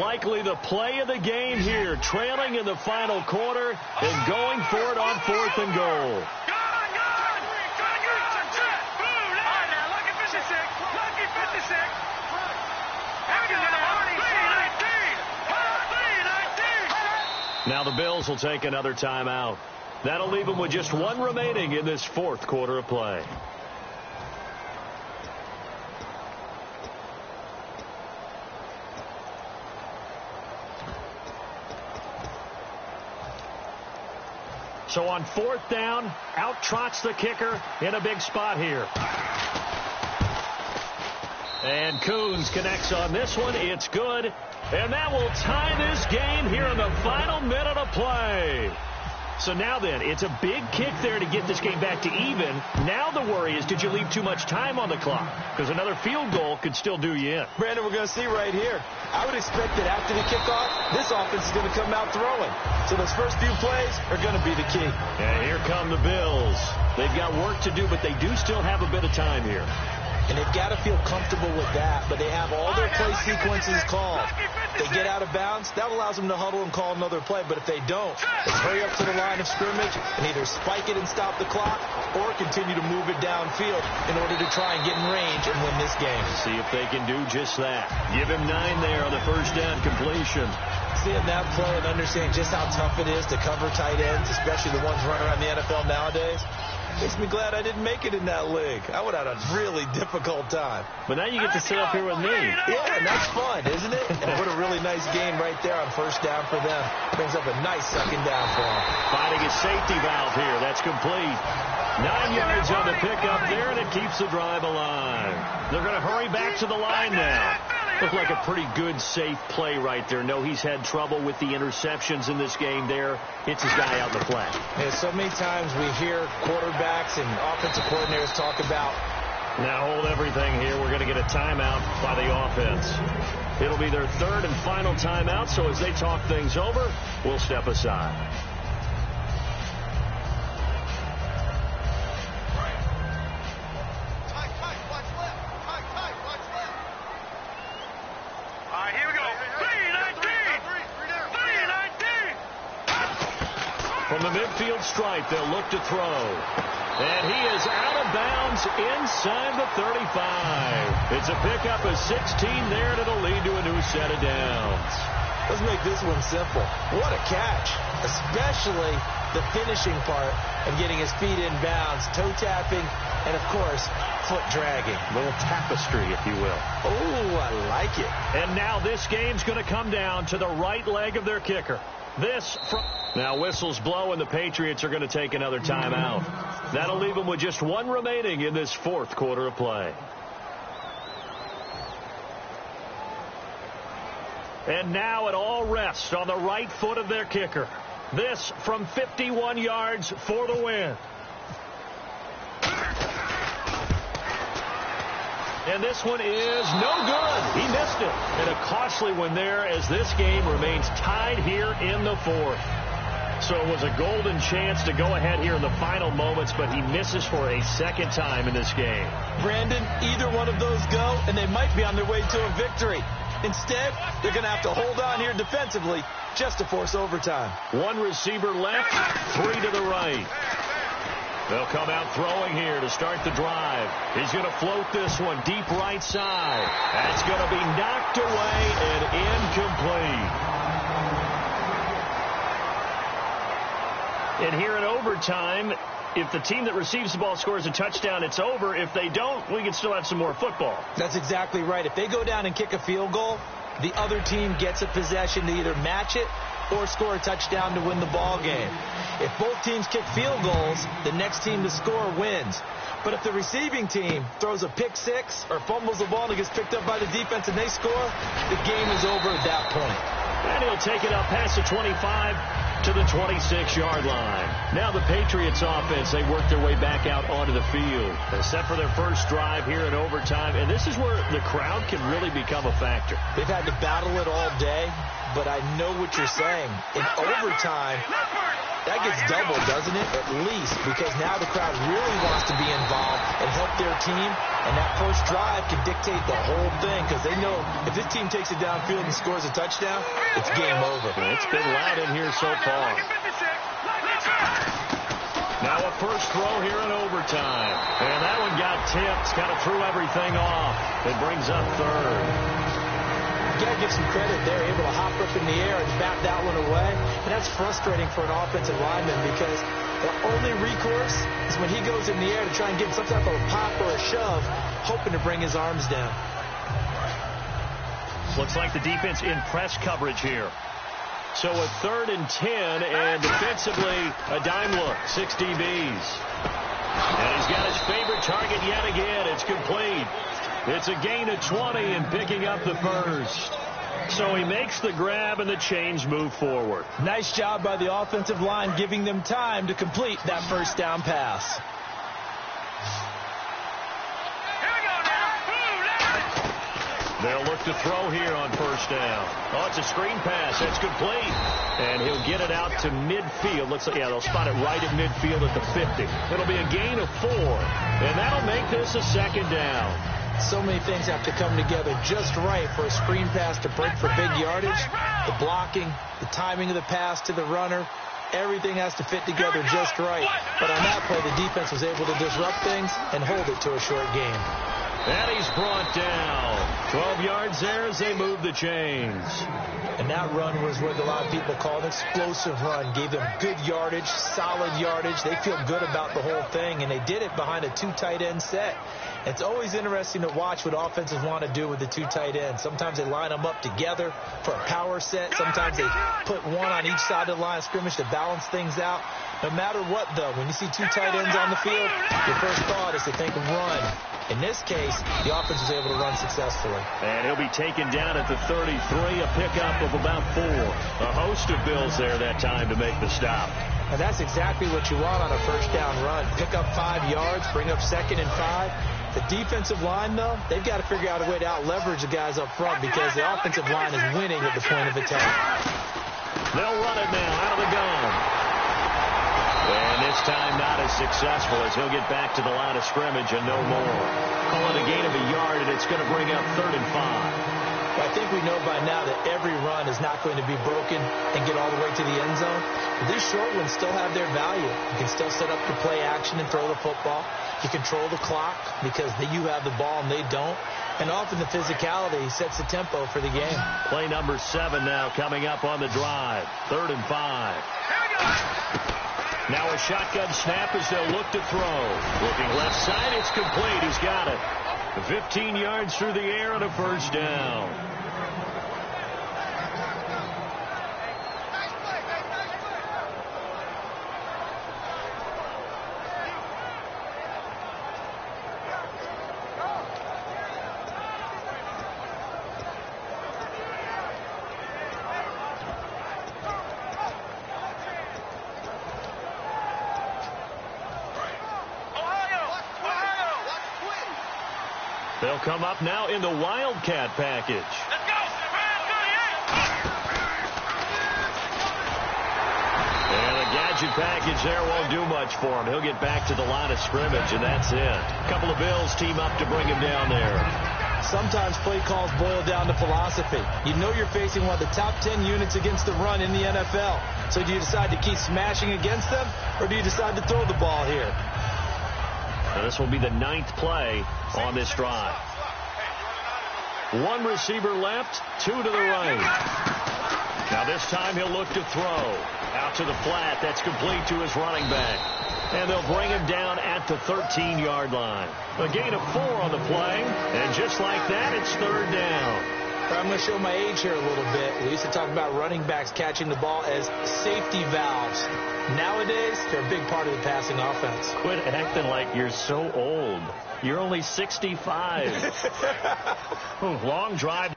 Likely the play of the game here, trailing in the final quarter and going for it on 4th and goal. Now the Bills will take another timeout. That'll leave them with just 1 remaining in this 4th quarter of play. So on 4th down, out trots the kicker in a big spot here. And Coons connects on this one. It's good. And that will tie this game here in the final minute of play. So now then, it's a big kick there to get this game back to even. Now the worry is, did you leave too much time on the clock? Because another field goal could still do you in. Brandon, we're going to see right here. I would expect that after the kickoff, this offense is going to come out throwing. So those first few plays are going to be the key. And here come the Bills. They've got work to do, but they do still have a bit of time here. And they've got to feel comfortable with that, but they have all their play sequences called. They get out of bounds, that allows them to huddle and call another play, but if they don't, they hurry up to the line of scrimmage and either spike it and stop the clock or continue to move it downfield in order to try and get in range and win this game. See if they can do just that. Give him 9 there on the first down completion. Seeing that play and understanding just how tough it is to cover tight ends, especially the ones running around the NFL nowadays, makes me glad I didn't make it in that league. I would have had a really difficult time. But now you get to sit up here with me. Yeah, and that's fun, isn't it? And what a really nice game right there on first down for them. Brings up a nice second down for them. Finding a safety valve here. That's complete. 9 yards on the pickup there, and it keeps the drive alive. They're going to hurry back to the line now. Looked like a pretty good, safe play right there. No, he's had trouble with the interceptions in this game there. Hits his guy out in the flat. Yeah, so many times we hear quarterbacks and offensive coordinators talk about, now hold everything here. We're going to get a timeout by the offense. It'll be their 3rd and final timeout, so as they talk things over, we'll step aside. From the midfield stripe, they'll look to throw. And he is out of bounds inside the 35. It's a pickup of 16 there, and it'll lead to a new set of downs. Let's make this one simple. What a catch, especially the finishing part of getting his feet in bounds, toe tapping, and, of course, foot dragging. A little tapestry, if you will. Oh, I like it. And now this game's going to come down to the right leg of their kicker. Now whistles blow, and the Patriots are going to take another timeout. That'll leave them with just 1 remaining in this 4th quarter of play. And now it all rests on the right foot of their kicker. This from 51 yards for the win. And this one is no good. He missed it. And a costly one there as this game remains tied here in the 4th. So it was a golden chance to go ahead here in the final moments, but he misses for a second time in this game. Brandon, either one of those go, and they might be on their way to a victory. Instead, they're going to have to hold on here defensively just to force overtime. 1 receiver left, 3 to the right. They'll come out throwing here to start the drive. He's going to float this one deep right side. That's going to be knocked away and incomplete. And here in overtime, if the team that receives the ball scores a touchdown, it's over. If they don't, we can still have some more football. That's exactly right. If they go down and kick a field goal, the other team gets a possession to either match it or score a touchdown to win the ball game. If both teams kick field goals, the next team to score wins. But if the receiving team throws a pick six or fumbles the ball and it gets picked up by the defense and they score, the game is over at that point. And he'll take it up past the 25. to the 26-yard line. Now the Patriots offense, they work their way back out onto the field. They're set for their first drive here in overtime, and this is where the crowd can really become a factor. They've had to battle it all day, but I know what you're saying. In overtime, that gets doubled, doesn't it? At least, because now the crowd really wants to be involved and help their team, and that first drive can dictate the whole thing, because they know if this team takes it downfield and scores a touchdown, it's game over. It's been loud in here so far. Now a first throw here in overtime, and that one got tipped, kind of threw everything off. It brings up third. You got to give some credit there, able to hop up in the air and bat that one away. And that's frustrating for an offensive lineman because the only recourse is when he goes in the air to try and get some type of a pop or a shove, hoping to bring his arms down. Looks like the defense in press coverage here. So a 3rd and 10, and defensively a dime look, 6 DBs. And he's got his favorite target yet again. It's complete. It's a gain of 20 and picking up the first. So he makes the grab and the chains move forward. Nice job by the offensive line giving them time to complete that first down pass. They'll look to throw here on first down. Oh, it's a screen pass. That's complete. And he'll get it out to midfield. Looks like, yeah, they'll spot it right at midfield at the 50. It'll be a gain of 4. And that'll make this a second down. So many things have to come together just right for a screen pass to break for big yardage. The blocking, the timing of the pass to the runner, everything has to fit together just right. But on that play, the defense was able to disrupt things and hold it to a short game. And he's brought down. 12 yards there as they move the chains. And that run was what a lot of people call an explosive run. Gave them good yardage, solid yardage. They feel good about the whole thing, and they did it behind a 2 tight end set. It's always interesting to watch what offenses want to do with the 2 tight ends. Sometimes they line them up together for a power set. Sometimes they put one on each side of the line of scrimmage to balance things out. No matter what, though, when you see 2 tight ends on the field, your first thought is to think of run. In this case, the offense was able to run successfully. And he'll be taken down at the 33, a pickup of about 4. A host of Bills there that time to make the stop. And that's exactly what you want on a first down run. Pick up 5 yards, bring up 2nd and 5. The defensive line, though, they've got to figure out a way to out-leverage the guys up front because the offensive line is winning at the point of attack. They'll run it now out of the gun. And this time not as successful as he'll get back to the line of scrimmage and no more. Call it a gain of a yard, and it's going to bring up 3rd and 5. I think we know by now that every run is not going to be broken and get all the way to the end zone. But these short ones still have their value. You can still set up your play action and throw the football. You control the clock because you have the ball and they don't. And often the physicality sets the tempo for the game. Play number 7 now coming up on the drive. 3rd and 5. Now a shotgun snap as they'll look to throw. Looking left side, it's complete. He's got it. 15 yards through the air and a first down. They'll come up now in the Wildcat package. Let's go! And a gadget package there won't do much for him. He'll get back to the line of scrimmage, and that's it. A couple of Bills team up to bring him down there. Sometimes play calls boil down to philosophy. You know you're facing one of the top 10 units against the run in the NFL. So do you decide to keep smashing against them, or do you decide to throw the ball here? Now this will be the 9th play on this drive. 1 receiver left, 2 to the right. Now this time he'll look to throw. Out to the flat. That's complete to his running back. And they'll bring him down at the 13-yard line. A gain of 4 on the play. And just like that, it's 3rd down. I'm going to show my age here a little bit. We used to talk about running backs catching the ball as safety valves. Nowadays, they're a big part of the passing offense. Quit acting like you're so old. You're only 65. Long drive.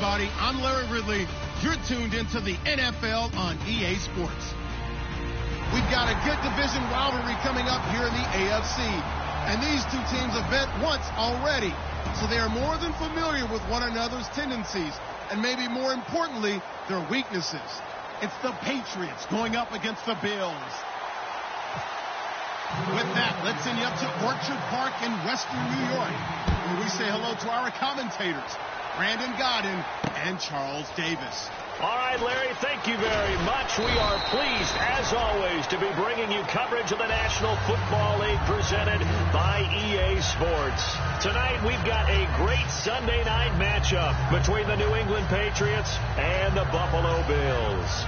everybody. I'm Larry Ridley. You're tuned into the NFL on EA Sports. We've got a good division rivalry coming up here in the AFC. And these two teams have met once already. So they are more than familiar with one another's tendencies. And maybe more importantly, their weaknesses. It's the Patriots going up against the Bills. With that, let's send you up to Orchard Park in Western New York, where we say hello to our commentators, Brandon Godden and Charles Davis. All right, Larry, thank you very much. We are pleased, as always, to be bringing you coverage of the National Football League presented by EA Sports. Tonight, we've got a great Sunday night matchup between the New England Patriots and the Buffalo Bills.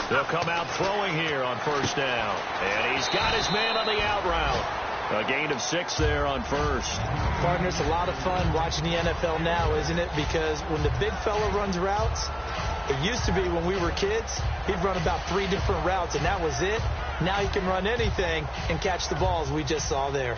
They'll come out throwing here on first down. And he's got his man on the out route. A gain of 6 there on first. Partner, it's a lot of fun watching the NFL now, isn't it? Because when the big fella runs routes, it used to be when we were kids, he'd run about 3 different routes, and that was it. Now he can run anything and catch the balls we just saw there.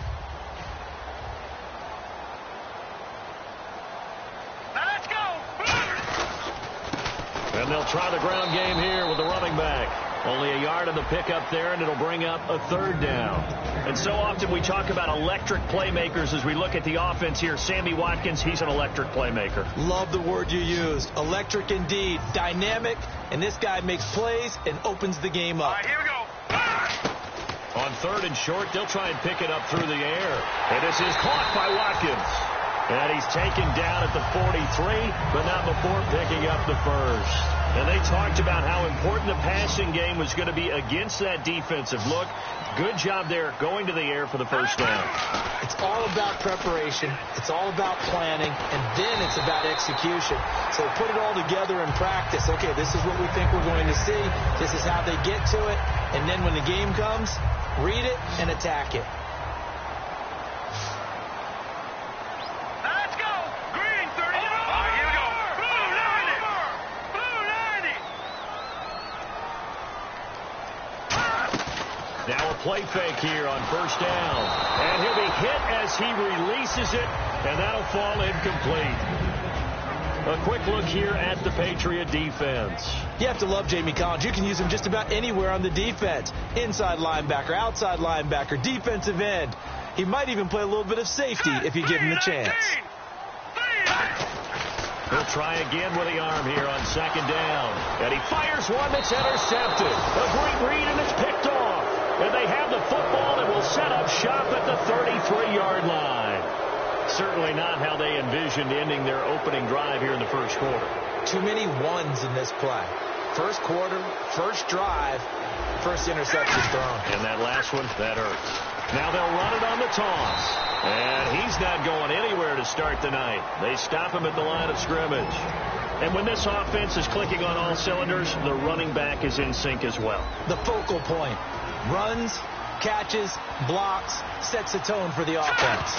And they'll try the ground game here with the running back. Only a yard on the pickup there, and it'll bring up a 3rd down. And so often we talk about electric playmakers as we look at the offense here. Sammy Watkins, he's an electric playmaker. Love the word you used. Electric indeed. Dynamic. And this guy makes plays and opens the game up. All right, here we go. On 3rd and short, they'll try and pick it up through the air. And this is caught by Watkins. And he's taken down at the 43, but not before picking up the first. And they talked about how important the passing game was going to be against that defensive look. Good job there going to the air for the first down. It's all about preparation. It's all about planning. And then it's about execution. So put it all together in practice. Okay, this is what we think we're going to see. This is how they get to it. And then when the game comes, read it and attack it. Now a play fake here on first down. And he'll be hit as he releases it, and that'll fall incomplete. A quick look here at the Patriot defense. You have to love Jamie Collins. You can use him just about anywhere on the defense. Inside linebacker, outside linebacker, defensive end. He might even play a little bit of safety if you give him the chance. He'll try again with the arm here on 2nd down. And he fires one that's intercepted. A great read, and it's picked off. And they have the football and will set up shop at the 33-yard line. Certainly not how they envisioned ending their opening drive here in the first quarter. Too many ones in this play. First quarter, first drive, first interception thrown. And that last one, that hurts. Now they'll run it on the toss. And he's not going anywhere to start the night. They stop him at the line of scrimmage. And when this offense is clicking on all cylinders, the running back is in sync as well. The focal point. Runs, catches, blocks, sets a tone for the offense.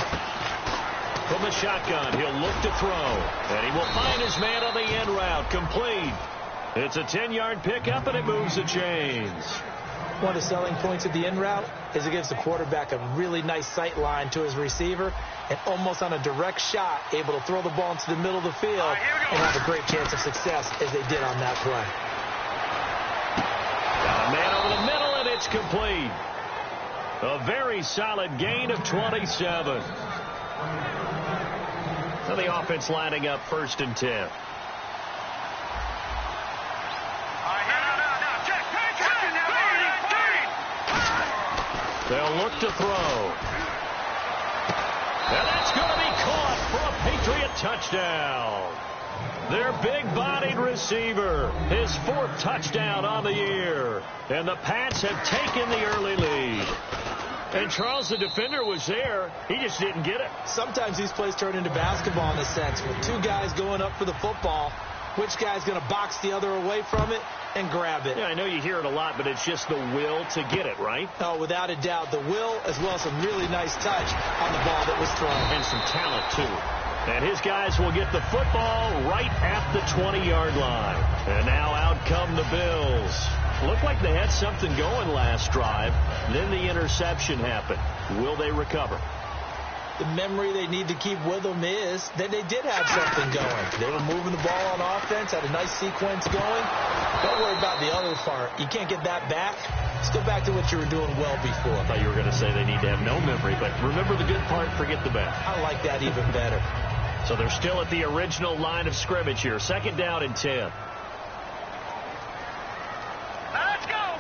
From the shotgun, he'll look to throw. And he will find his man on the end route. Complete. It's a 10-yard pickup, and it moves the chains. One of the selling points of the end route is it gives the quarterback a really nice sight line to his receiver and almost on a direct shot able to throw the ball into the middle of the field and have a great chance of success as they did on that play. Got a man over the middle, and it's complete. A very solid gain of 27. So the offense lining up 1st and 10. They'll look to throw. And that's going to be caught for a Patriot touchdown. Their big-bodied receiver, his 4th touchdown on the year. And the Pats have taken the early lead. And Charles, the defender, was there. He just didn't get it. Sometimes these plays turn into basketball in a sense. With 2 guys going up for the football, which guy's going to box the other away from it and grab it? Yeah, I know you hear it a lot, but it's just the will to get it, right? Oh, without a doubt. The will as well as some really nice touch on the ball that was thrown. And some talent, too. And his guys will get the football right at the 20-yard line. And now out come the Bills. Looked like they had something going last drive. Then the interception happened. Will they recover? The memory they need to keep with them is that they did have something going. They were moving the ball on offense, had a nice sequence going. Don't worry about the other part. You can't get that back. Let's go back to what you were doing well before. I thought you were going to say they need to have no memory, but remember the good part, forget the bad. I like that even better. So they're still at the original line of scrimmage here. 2nd down and 10. Let's go.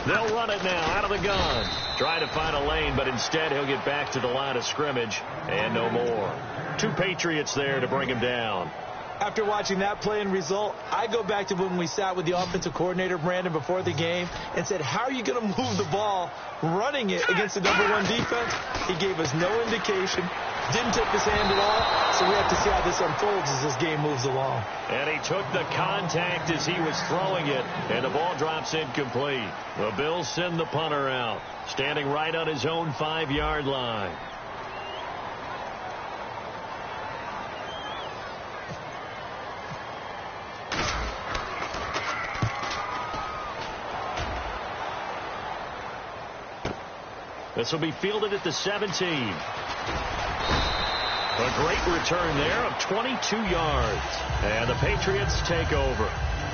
They'll run it now out of the gun. Try to find a lane, but instead he'll get back to the line of scrimmage and no more. 2 Patriots there to bring him down. After watching that play and result, I go back to when we sat with the offensive coordinator, Brandon, before the game and said, how are you going to move the ball running it against the #1 defense? He gave us no indication, didn't tip his hand at all, so we have to see how this unfolds as this game moves along. And he took the contact as he was throwing it, and the ball drops incomplete. The Bills send the punter out, standing right on his own 5-yard line. This will be fielded at the 17. A great return there of 22 yards. And the Patriots take over.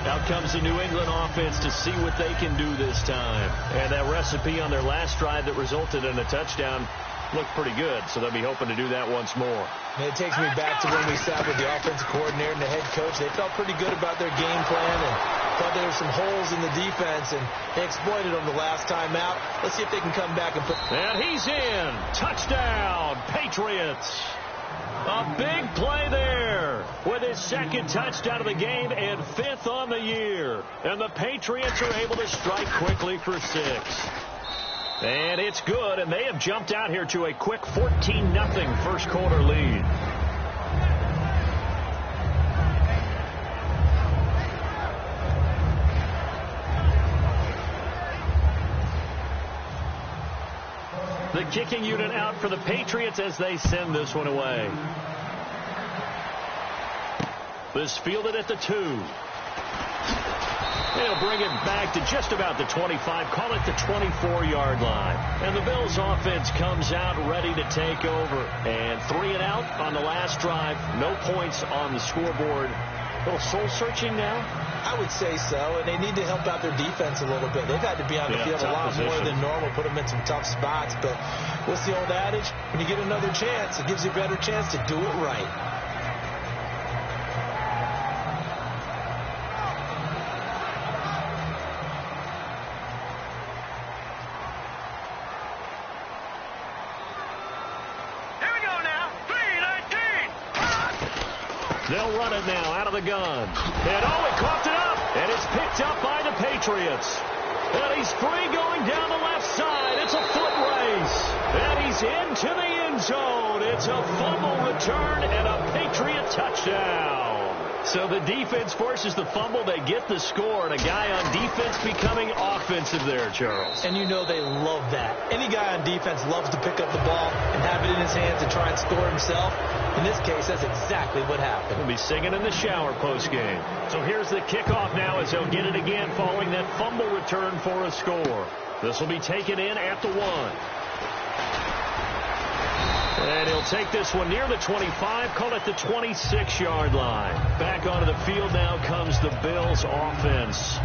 Out comes the New England offense to see what they can do this time. And that recipe on their last drive that resulted in a touchdown looked pretty good, so they'll be hoping to do that once more. And it takes me back to when we sat with the offensive coordinator and the head coach. They felt pretty good about their game plan and thought there were some holes in the defense, and they exploited them the last time out. Let's see if they can come back and put... And he's in. Touchdown, Patriots. A big play there with his 2nd touchdown of the game and 5th on the year. And the Patriots are able to strike quickly for 6. And it's good, and they have jumped out here to a quick 14-0 first quarter lead. The kicking unit out for the Patriots as they send this one away. This fielded at the 2. They'll bring it back to just about the 25, call it the 24-yard line. And the Bills offense comes out ready to take over. And 3 and out on the last drive. No points on the scoreboard. A little soul-searching now? I would say so, and they need to help out their defense a little bit. They've had to be on the field a lot more than normal, put them in some tough spots. But what's the old adage? When you get another chance, it gives you a better chance to do it right. They'll run it now out of the gun. And he coughed it up. And it's picked up by the Patriots. And he's free going down the left side. It's a foot race. And he's into the end zone. It's a fumble return and a Patriot touchdown. So the defense forces the fumble. They get the score. And a guy on defense becoming offensive there, Charles. And you know they love that. Any guy on defense loves to pick up the ball and have it in his hands and try and score himself. In this case, that's exactly what happened. He'll be singing in the shower postgame. So here's the kickoff now as they'll get it again following that fumble return for a score. This will be taken in at the 1. And he'll take this one near the 25, call it the 26-yard line. Back onto the field now comes the Bills offense.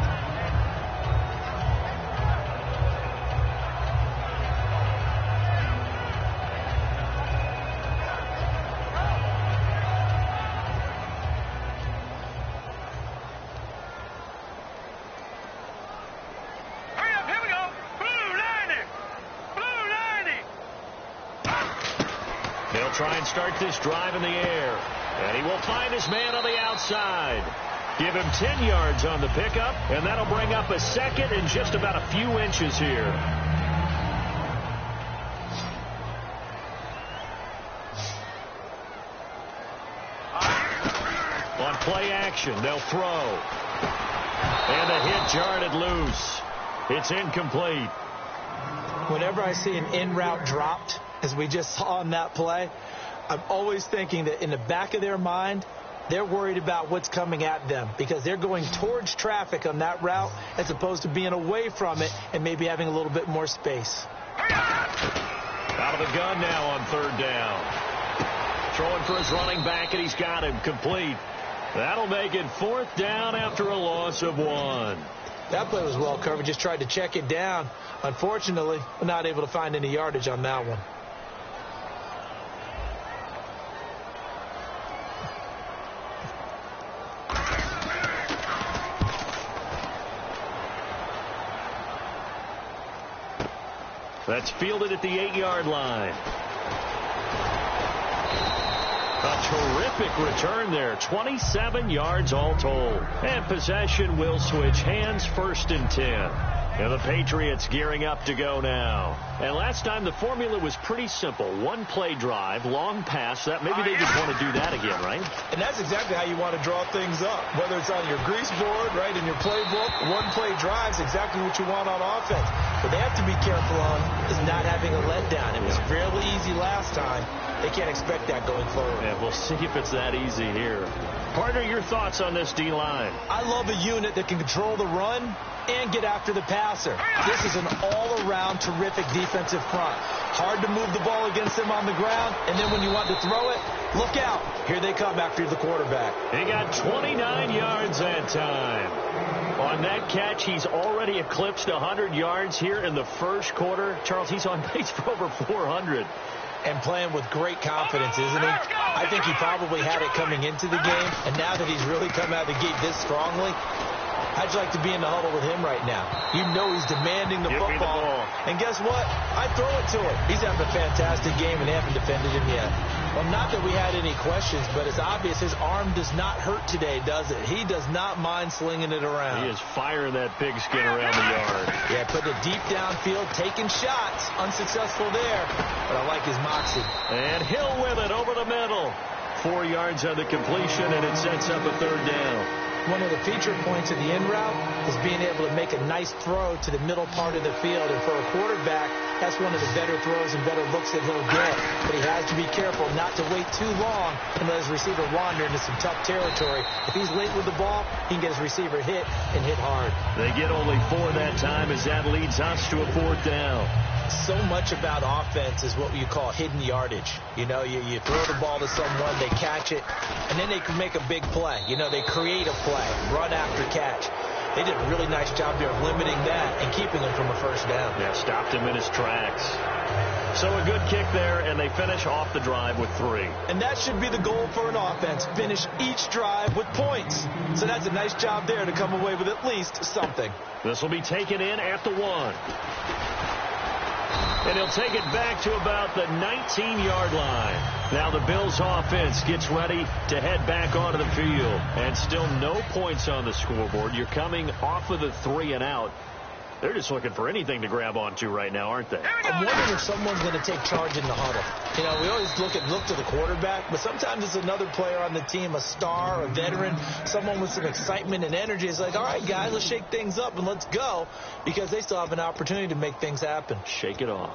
Try and start this drive in the air. And he will find his man on the outside. Give him 10 yards on the pickup, and that'll bring up a 2nd and just about a few inches here. On play action, they'll throw. And the hit jarred it loose. It's incomplete. Whenever I see an in-route dropped, as we just saw on that play, I'm always thinking that in the back of their mind, They're worried about what's coming at them because they're going towards traffic on that route as opposed to being away from it and maybe having a little bit more space. Out of the gun now on third down. Throwing for his running back, and he's got him complete. That'll make it fourth down after a loss of 1. That play was well covered. Just tried to check it down. Unfortunately, we're not able to find any yardage on that one. That's fielded at the 8-yard line. A terrific return there. 27 yards all told. And possession will switch hands, 1st and 10. And the Patriots gearing up to go now. And last time the formula was pretty simple. 1-play drive, long pass. That maybe they just want to do that again, right? And that's exactly how you want to draw things up. Whether it's on your grease board, right, in your playbook, 1-play drive is exactly what you want on offense. What they have to be careful on is not having a letdown. It was fairly easy last time. They can't expect that going forward. Yeah, we'll see if it's that easy here. Partner, your thoughts on this D-line? I love a unit that can control the run and get after the passer. This is an all-around terrific defensive front. Hard to move the ball against them on the ground, and then when you want to throw it, look out. Here they come after the quarterback. He got 29 yards that time. On that catch, he's already eclipsed 100 yards here in the first quarter. Charles, he's on pace for over 400. And playing with great confidence, isn't he? I think he probably had it coming into the game, and now that he's really come out of the gate this strongly, how'd you like to be in the huddle with him right now? You know he's demanding the football. And guess what? I throw it to him. He's having a fantastic game, and they haven't defended him yet. Well, not that we had any questions, but it's obvious his arm does not hurt today, does it? He does not mind slinging it around. He is firing that pigskin around the yard. Yeah, putting it deep downfield, taking shots. Unsuccessful there, but I like his moxie. And Hill with it over the middle. 4 yards on the completion, and it sets up a third down. One of the feature points of the in route is being able to make a nice throw to the middle part of the field. And for a quarterback, that's one of the better throws and better looks that he'll get. But he has to be careful not to wait too long and let his receiver wander into some tough territory. If he's late with the ball, he can get his receiver hit and hit hard. They get only 4 that time as that leads us to a fourth down. So much about offense is what you call hidden yardage. You know, you throw the ball to someone, they catch it, and then they can make a big play. You know, they create a play, run after catch. They did a really nice job there of limiting that and keeping him from a first down. Yeah, stopped him in his tracks. So a good kick there, and they finish off the drive with 3. And that should be the goal for an offense, finish each drive with points. So that's a nice job there to come away with at least something. This will be taken in at the 1. And he'll take it back to about the 19-yard line. Now the Bills offense gets ready to head back onto the field. And still no points on the scoreboard. You're coming off of the 3 and out. They're just looking for anything to grab onto right now, aren't they? I'm wondering if someone's going to take charge in the huddle. You know, we always look to the quarterback, but sometimes it's another player on the team, a star, a veteran, someone with some excitement and energy. It's like, all right, guys, let's shake things up and let's go, because they still have an opportunity to make things happen. Shake it off.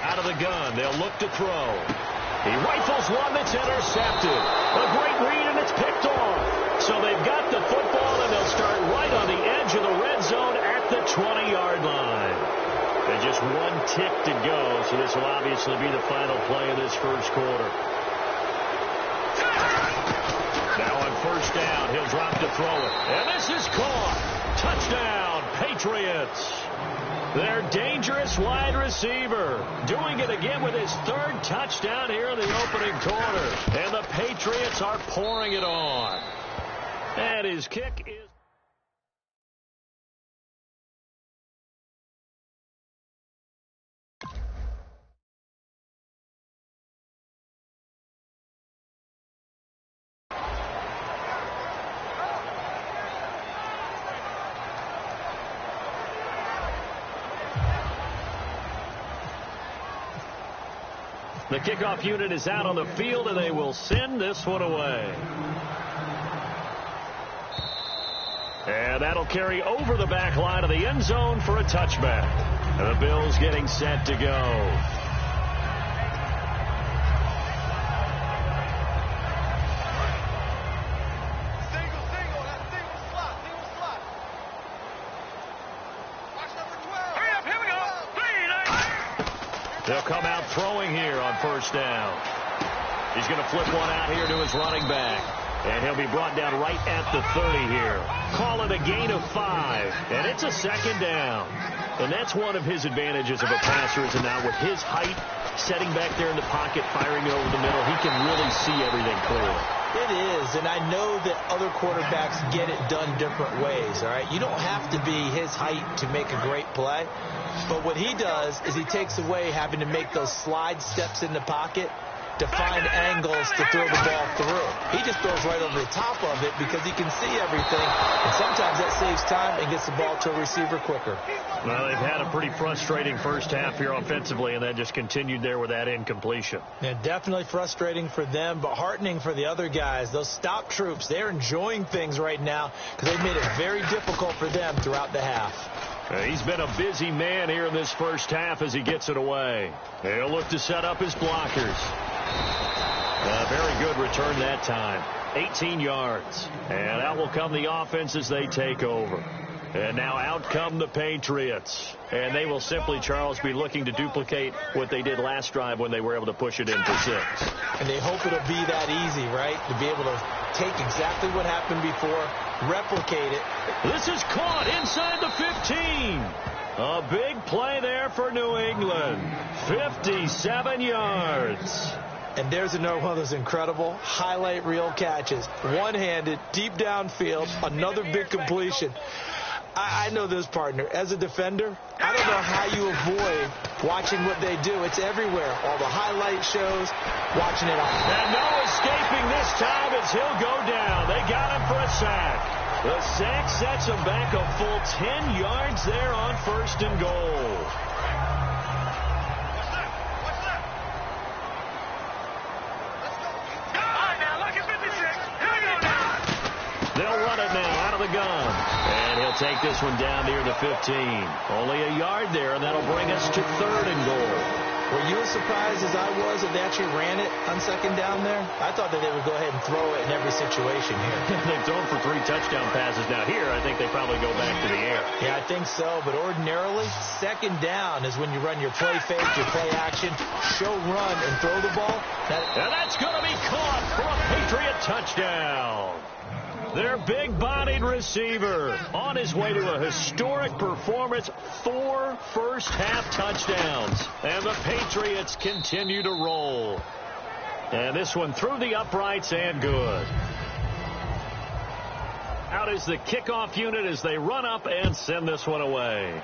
Out of the gun, they'll look to throw. He rifles one that's intercepted. A great read, and it's picked off. So they've got the football, and they'll start right on the edge of the red zone at the 20-yard line. And just 1 tick to go, so this will obviously be the final play of this first quarter. Now on first down, he'll drop to throw it. And this is caught. Touchdown, Patriots. Their dangerous wide receiver doing it again with his 3rd touchdown here in the opening quarter. And the Patriots are pouring it on. And his kick is... The kickoff unit is out on the field, and they will send this one away. And that'll carry over the back line of the end zone for a touchback. And the Bills getting set to go. They'll come out throwing here on first down. He's going to flip one out here to his running back. And he'll be brought down right at the 30 here. Call it a gain of 5. And it's a second down. And that's one of his advantages of a passer is now with his height, setting back there in the pocket, firing over the middle, he can really see everything clearly. It is, and I know that other quarterbacks get it done different ways, all right? You don't have to be his height to make a great play. But what he does is he takes away having to make those slide steps in the pocket to find angles to throw the ball through. He just throws right over the top of it because he can see everything, and sometimes that saves time and gets the ball to a receiver quicker. Well, they've had a pretty frustrating first half here offensively, and then just continued there with that incompletion. Yeah, definitely frustrating for them, but heartening for the other guys. Those stop troops, they're enjoying things right now because they've made it very difficult for them throughout the half. He's been a busy man here in this first half as he gets it away. He'll look to set up his blockers. A very good return that time. 18 yards. And out will come the offense as they take over. And now out come the Patriots. And they will simply, Charles, be looking to duplicate what they did last drive when they were able to push it in for 6. And they hope it'll be that easy, right? To be able to take exactly what happened before, replicate it. This is caught inside the 15. A big play there for New England. 57 yards. And there's another one of those incredible highlight reel catches. One-handed, deep downfield, another big completion. I know this, partner. As a defender, I don't know how you avoid watching what they do. It's everywhere. All the highlight shows, watching it all. And no escaping this time as he'll go down. They got him for a sack. The sack sets him back a full 10 yards there on first and goal. They'll run it now out of the gun. And he'll take this one down near the 15. Only a yard there, and that'll bring us to third and goal. Were you as surprised as I was that they actually ran it on second down there? I thought that they would go ahead and throw it in every situation here. They've thrown for 3 touchdown passes now. Here, I think they probably go back to the air. Yeah, I think so. But ordinarily, second down is when you run your play fake, your play action, show run, and throw the ball. And that's going to be caught for a Patriot touchdown. Their big-bodied receiver on his way to a historic performance, 4 first-half touchdowns. And the Patriots continue to roll. And this one through the uprights and good. Out is the kickoff unit as they run up and send this one away.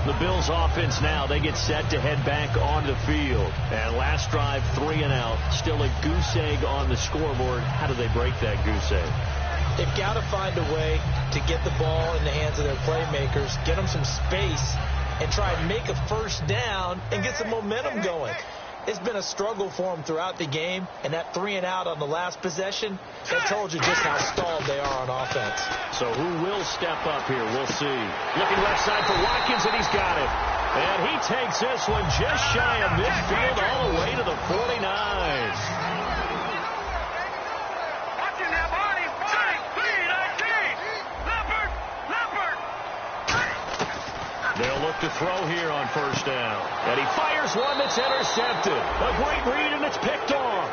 The Bills offense now, they get set to head back on the field. And last drive, 3 and out. Still a goose egg on the scoreboard. How do they break that goose egg? They've got to find a way to get the ball in the hands of their playmakers, get them some space, and try and make a first down and get some momentum going. It's been a struggle for them throughout the game, and that 3 and out on the last possession, that told you just how stalled they are on offense. So who will step up here? We'll see. Looking left side for Watkins, and he's got it. And he takes this one just shy of midfield all the way to the 49. They'll look to throw here on first down. And he fires one that's intercepted. A great read, and it's picked off.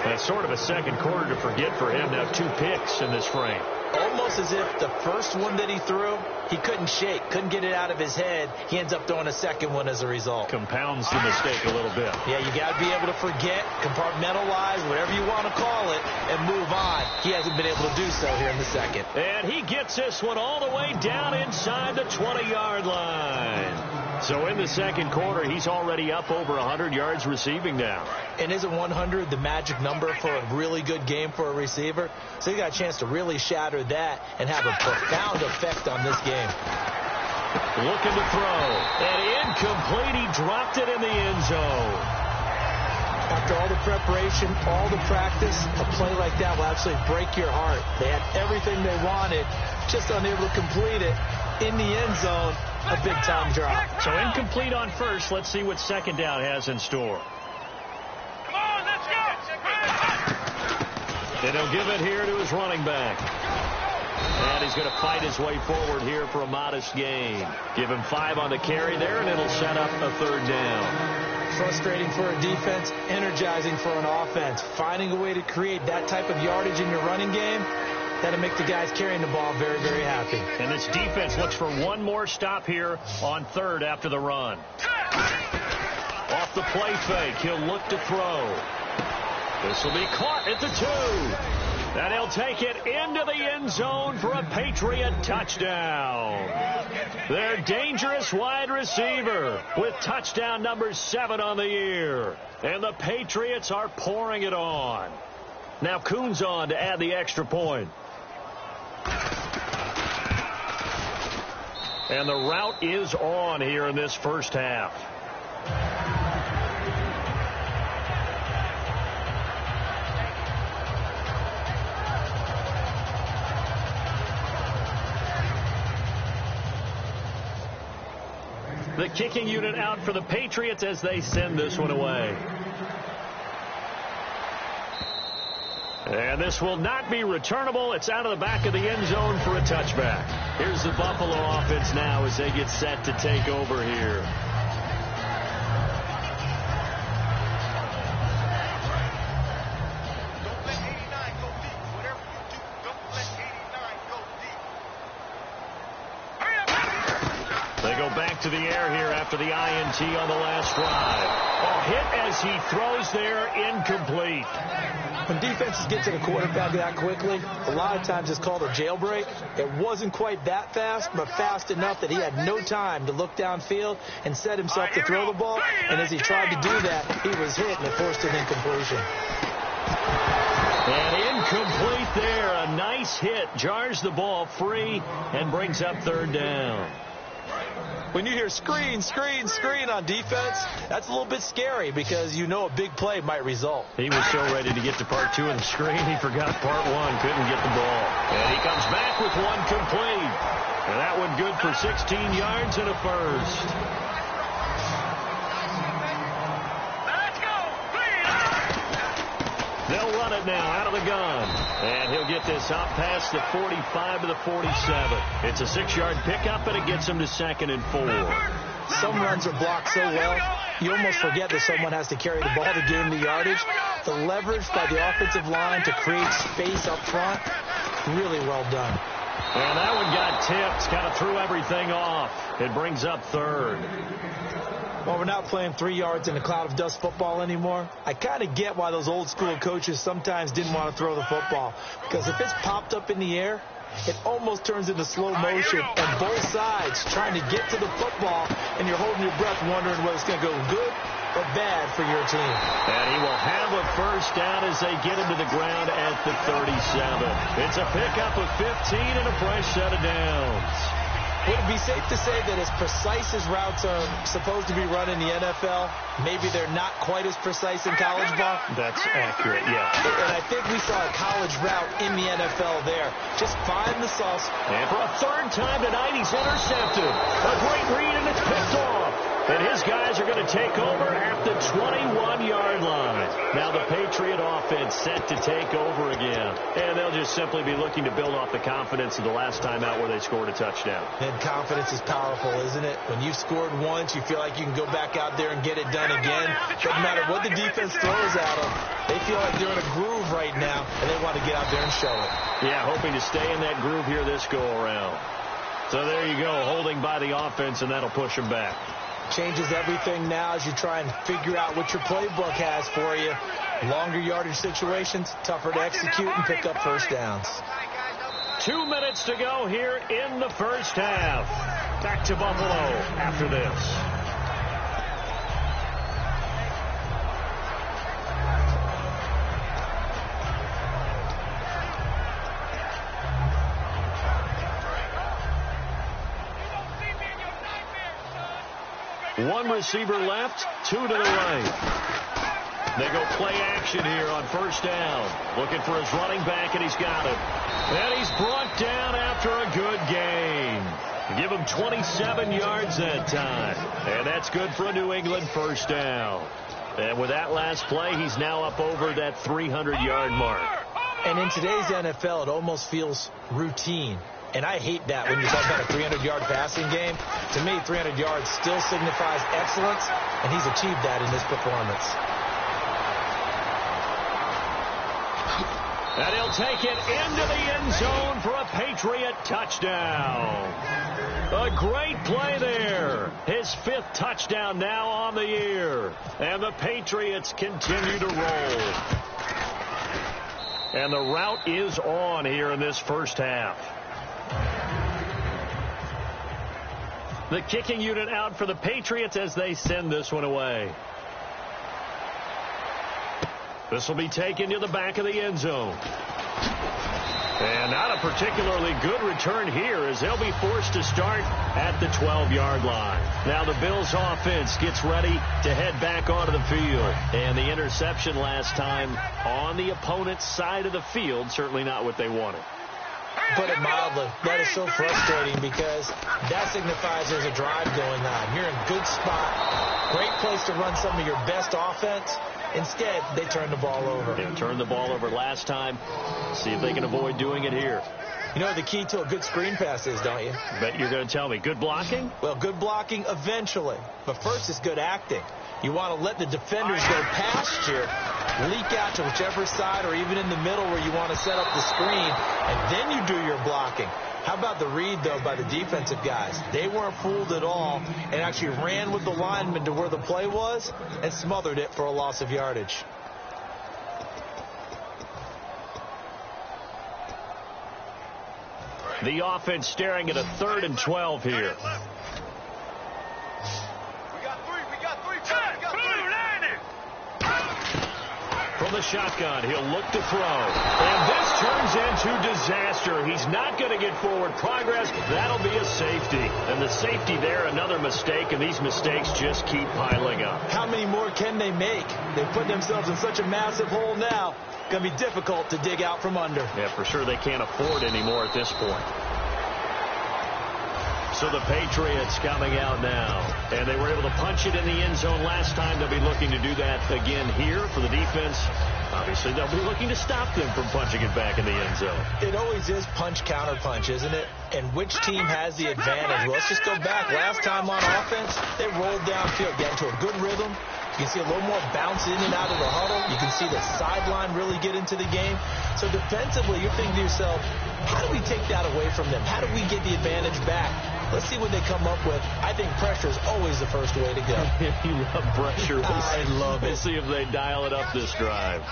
That's sort of a second quarter to forget for him. Now 2 picks in this frame. Almost as if the first one that he threw, he couldn't shake, couldn't get it out of his head. He ends up throwing a second one as a result. Compounds the mistake a little bit. Yeah, you got to be able to forget, compartmentalize, whatever you want to call it, and move on. He hasn't been able to do so here in the second. And he gets this one all the way down inside the 20-yard line. So in the second quarter, he's already up over 100 yards receiving now. And isn't 100 the magic number for a really good game for a receiver? So he got a chance to really shatter that and have a profound effect on this game. Looking to throw. And incomplete. He dropped it in the end zone. After all the preparation, all the practice, a play like that will actually break your heart. They had everything they wanted, just unable to complete it. In the end zone, a big-time drop. So incomplete on first. Let's see what second down has in store. Come on, let's go. And he'll give it here to his running back. And he's going to fight his way forward here for a modest gain. Give him 5 on the carry there, and it'll set up a third down. Frustrating for a defense, energizing for an offense. Finding a way to create that type of yardage in your running game, that'll make the guys carrying the ball very, very happy. And this defense looks for one more stop here on third after the run. Off the play fake, he'll look to throw. This will be caught at the 2. And he'll take it into the end zone for a Patriot touchdown. Their dangerous wide receiver with touchdown number 7 on the year. And the Patriots are pouring it on. Now Coons on to add the extra point. And the route is on here in this first half. The kicking unit out for the Patriots as they send this one away. And this will not be returnable. It's out of the back of the end zone for a touchback. Here's the Buffalo offense now as they get set to take over here. To the air here after the INT on the last drive. Oh, hit as he throws there, incomplete. When defenses get to the quarterback that quickly, a lot of times it's called a jailbreak. It wasn't quite that fast, but fast enough that he had no time to look downfield and set himself to throw the ball. And as he tried to do that, he was hit and it forced an incompletion. And incomplete there. A nice hit. Jars the ball free and brings up third down. When you hear screen, screen, screen on defense, that's a little bit scary because you know a big play might result. He was so ready to get to part 2 of the screen, he forgot part 1, couldn't get the ball. And he comes back with one complete. And that one good for 16 yards and a first. They'll run it now out of the gun. And he'll get this out past the 45 to the 47. It's a 6-yard pickup, and it gets him to 2nd and 4. Some runs are blocked so well, you almost forget that someone has to carry the ball to gain the yardage. The leverage by the offensive line to create space up front, really well done. And that one got tipped, kind of threw everything off. It brings up third. Well, we're not playing 3 yards in a cloud of dust football anymore. I kind of get why those old school coaches sometimes didn't want to throw the football. Because if it's popped up in the air, it almost turns into slow motion. And both sides trying to get to the football, and you're holding your breath wondering whether it's going to go good or bad for your team. And he will have a first down as they get him to the ground at the 37. It's a pickup of 15 and a fresh set of downs. Would it be safe to say that as precise as routes are supposed to be run in the NFL, maybe they're not quite as precise in college ball? That's accurate, yeah. And I think we saw a college route in the NFL there. Just find the sauce. And for a third time tonight, he's intercepted. A great read, and it's picked off. And his guys are going to take over at the 21-yard line. Now the Patriot offense set to take over again. And they'll just simply be looking to build off the confidence of the last time out where they scored a touchdown. And confidence is powerful, isn't it? When you've scored once, you feel like you can go back out there and get it done again. Doesn't matter what the defense throws at them. They feel like they're in a groove right now, and they want to get out there and show it. Yeah, hoping to stay in that groove here this go-around. So there you go, holding by the offense, and that'll push them back. Changes everything now as you try and figure out what your playbook has for you. Longer yardage situations, tougher to execute and pick up first downs. 2 minutes to go here in the first half. Back to Buffalo after this. One receiver left, 2 to the right. They go play action here on first down. Looking for his running back, and he's got him. And he's brought down after a good gain. Give him 27 yards that time. And that's good for a New England first down. And with that last play, he's now up over that 300-yard mark. And in today's NFL, it almost feels routine. And I hate that when you talk about a 300-yard passing game. To me, 300 yards still signifies excellence, and he's achieved that in this performance. And he'll take it into the end zone for a Patriot touchdown. A great play there. His 5th touchdown now on the year. And the Patriots continue to roll. And the route is on here in this first half. The kicking unit out for the Patriots as they send this one away. This will be taken to the back of the end zone. And not a particularly good return here as they'll be forced to start at the 12-yard line. Now the Bills offense gets ready to head back onto the field. And the interception last time on the opponent's side of the field, certainly not what they wanted. Put it mildly, that is so frustrating because that signifies there's a drive going on. You're in a good spot, great place to run some of your best offense. Instead, they turn the ball over. They turned the ball over last time. See if they can avoid doing it here. You know what the key to a good screen pass is, don't you? Bet you're going to tell me. Good blocking? Well, good blocking eventually. But first is good acting. You want to let the defenders go past you, leak out to whichever side or even in the middle where you want to set up the screen, and then you do your blocking. How about the read, though, by the defensive guys? They weren't fooled at all and actually ran with the lineman to where the play was and smothered it for a loss of yardage. The offense staring at a 3rd and 12 here. From the shotgun, he'll look to throw. And this turns into disaster. He's not going to get forward progress. That'll be a safety. And the safety there, another mistake, and these mistakes just keep piling up. How many more can they make? They've put themselves in such a massive hole now. Going to be difficult to dig out from under. Yeah, for sure they can't afford anymore at this point. So the Patriots coming out now. And they were able to punch it in the end zone last time. They'll be looking to do that again here for the defense. Obviously, they'll be looking to stop them from punching it back in the end zone. It always is punch-counter-punch, isn't it? And which team has the advantage? Well, let's just go back. Last time on offense, they rolled downfield, got into a good rhythm. You can see a little more bounce in and out of the huddle. You can see the sideline really get into the game. So defensively, you're thinking to yourself, how do we take that away from them? How do we get the advantage back? Let's see what they come up with. I think pressure is always the first way to go. You love pressure. I love it. We'll see if they dial it up this drive.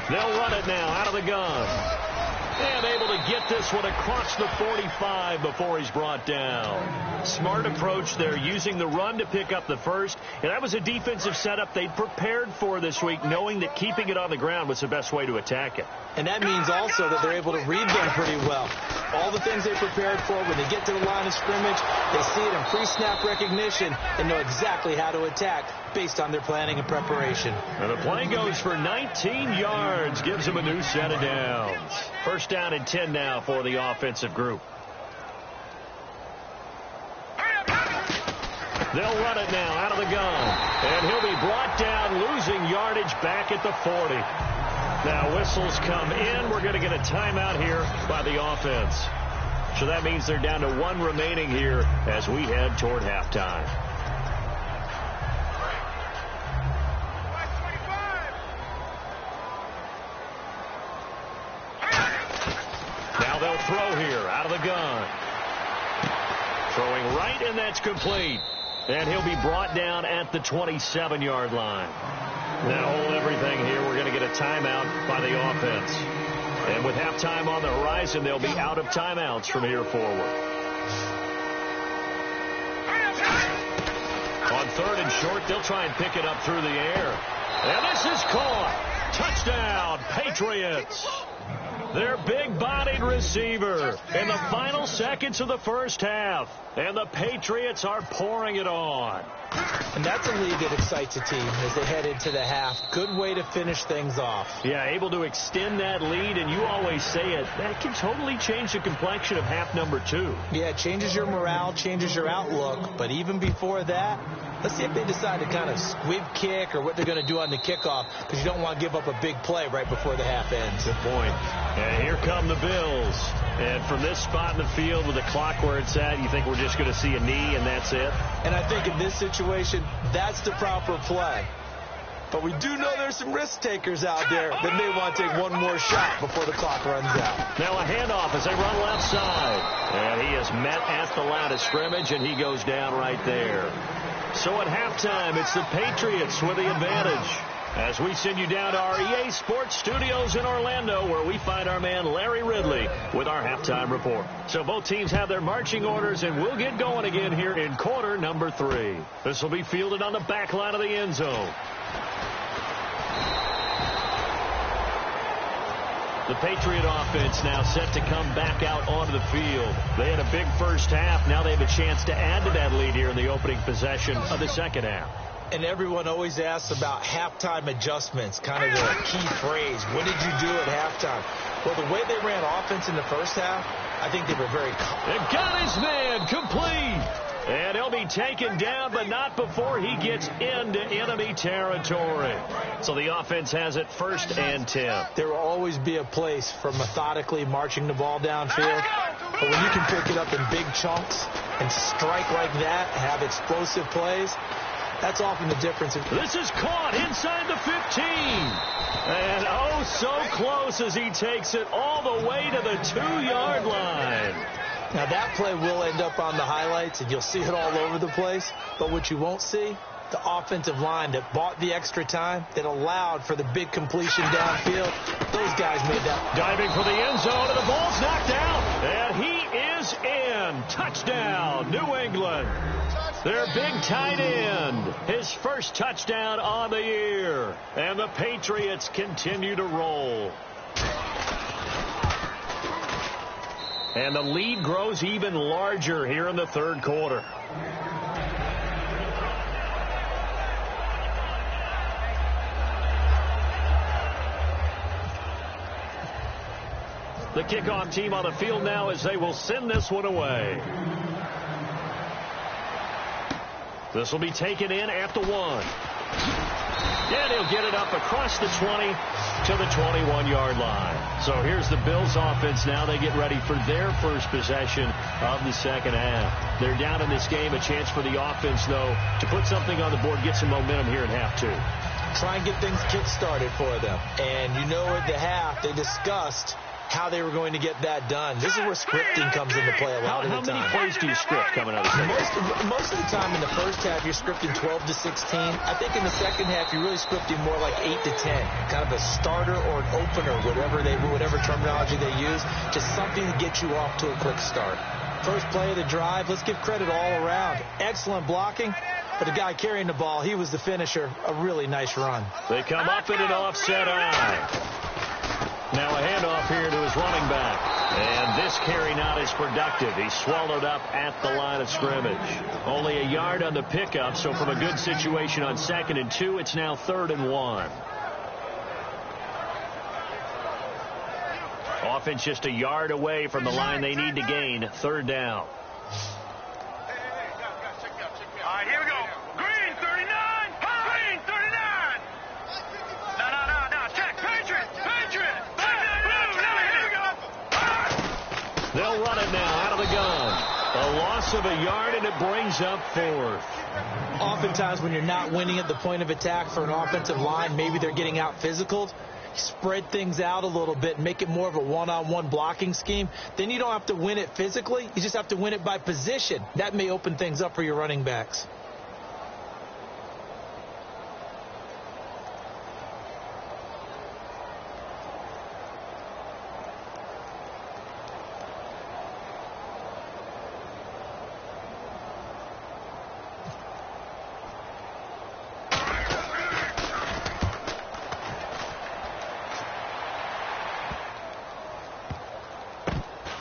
They'll run it now out of the gun. And able to get this one across the 45 before he's brought down. Smart approach there, using the run to pick up the first. And that was a defensive setup they'd prepared for this week, knowing that keeping it on the ground was the best way to attack it. And that means also that they're able to read them pretty well. All the things they prepared for, when they get to the line of scrimmage, they see it in pre-snap recognition and know exactly how to attack based on their planning and preparation. And the play goes for 19 yards, gives them a new set of downs. First down and 10 now for the offensive group. They'll run it now out of the gun. And he'll be brought down, losing yardage back at the 40. Now whistles come in. We're going to get a timeout here by the offense. So that means they're down to 1 remaining here as we head toward halftime. Now they'll throw here out of the gun. Throwing right, and that's complete. And he'll be brought down at the 27-yard line. Now hold everything here. We're going to get a timeout by the offense. And with halftime on the horizon, they'll be out of timeouts from here forward. On 3rd and short, they'll try and pick it up through the air. And this is caught. Touchdown. out, Patriots. Their big-bodied receiver in the final seconds of the first half. And the Patriots are pouring it on. And that's a lead that excites a team as they head into the half. Good way to finish things off. Yeah, able to extend that lead, and you always say it, that can totally change the complexion of half number 2. Yeah, it changes your morale, changes your outlook. But even before that, let's see if they decide to kind of squib kick or what they're going to do on the kickoff, because you don't want to give up a big play right before the half ends. Good point. And here come the Bills. And from this spot in the field with the clock where it's at, you think we're just going to see a knee and that's it? And I think in this situation, that's the proper play. But we do know there's some risk takers out there that may want to take one more shot before the clock runs out. Now a handoff as they run left side. And he is met at the line of scrimmage, and he goes down right there. So at halftime, it's the Patriots with the advantage. As we send you down to our EA Sports Studios in Orlando, where we find our man Larry Ridley with our halftime report. So both teams have their marching orders, and we'll get going again here in quarter number 3. This will be fielded on the back line of the end zone. The Patriot offense now set to come back out onto the field. They had a big first half. Now they have a chance to add to that lead here in the opening possession of the second half. And everyone always asks about halftime adjustments, kind of the key phrase. What did you do at halftime? Well, the way they ran offense in the first half, I think they were very confident. And got his man complete. And he'll be taken down, but not before he gets into enemy territory. So the offense has it 1st and 10. There will always be a place for methodically marching the ball downfield. But when you can pick it up in big chunks and strike like that, have explosive plays, that's often the difference. This is caught inside the 15. And oh, so close as he takes it all the way to the 2-yard line. Now, that play will end up on the highlights, and you'll see it all over the place. But what you won't see, the offensive line that bought the extra time, that allowed for the big completion downfield. Those guys made that. Diving for the end zone, and the ball's knocked out. And he is in. Touchdown, New England. Their big tight end. His first touchdown on the year. And the Patriots continue to roll. And the lead grows even larger here in the third quarter. The kickoff team on the field now as they will send this one away. This will be taken in at the 1. And he'll get it up across the 20 to the 21-yard line. So here's the Bills offense now. They get ready for their first possession of the second half. They're down in this game. A chance for the offense, though, to put something on the board, get some momentum here in half 2. Try and get things kick-started for them. And you know at the half, they discussed how they were going to get that done. This is where scripting comes into play a lot of the time. How many plays do you script coming out of the second? Most of the time in the first half, you're scripting 12 to 16. I think in the second half, you're really scripting more like 8 to 10. Kind of a starter or an opener, whatever terminology they use. Just something to get you off to a quick start. First play of the drive, let's give credit all around. Excellent blocking. But the guy carrying the ball, he was the finisher. A really nice run. They come up in an offset eye. Now a handoff here to his running back. And this carry not as productive. He's swallowed up at the line of scrimmage. Only a yard on the pickup, so from a good situation on 2nd and 2, it's now 3rd and 1. Offense just a yard away from the line they need to gain. 3rd down. All right, here we go. Green 39. Green 39. No. Check. Patriot. They'll run it now out of the gun. A loss of a yard, and it brings up 4th. Oftentimes when you're not winning at the point of attack for an offensive line, maybe they're getting out physical. Spread things out a little bit, make it more of a one-on-one blocking scheme. Then you don't have to win it physically. You just have to win it by position. That may open things up for your running backs.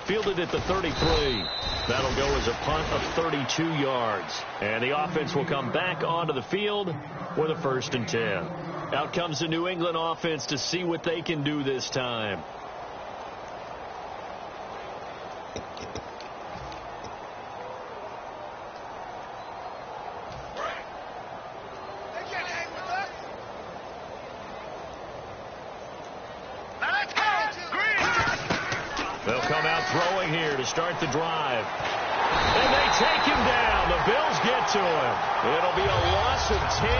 Fielded at the 33. That'll go as a punt of 32 yards. And the offense will come back onto the field with a 1st and 10. Out comes the New England offense to see what they can do this time. They'll come out throwing here to start the drive. And they take him down. The Bills get to him. It'll be a loss of 10.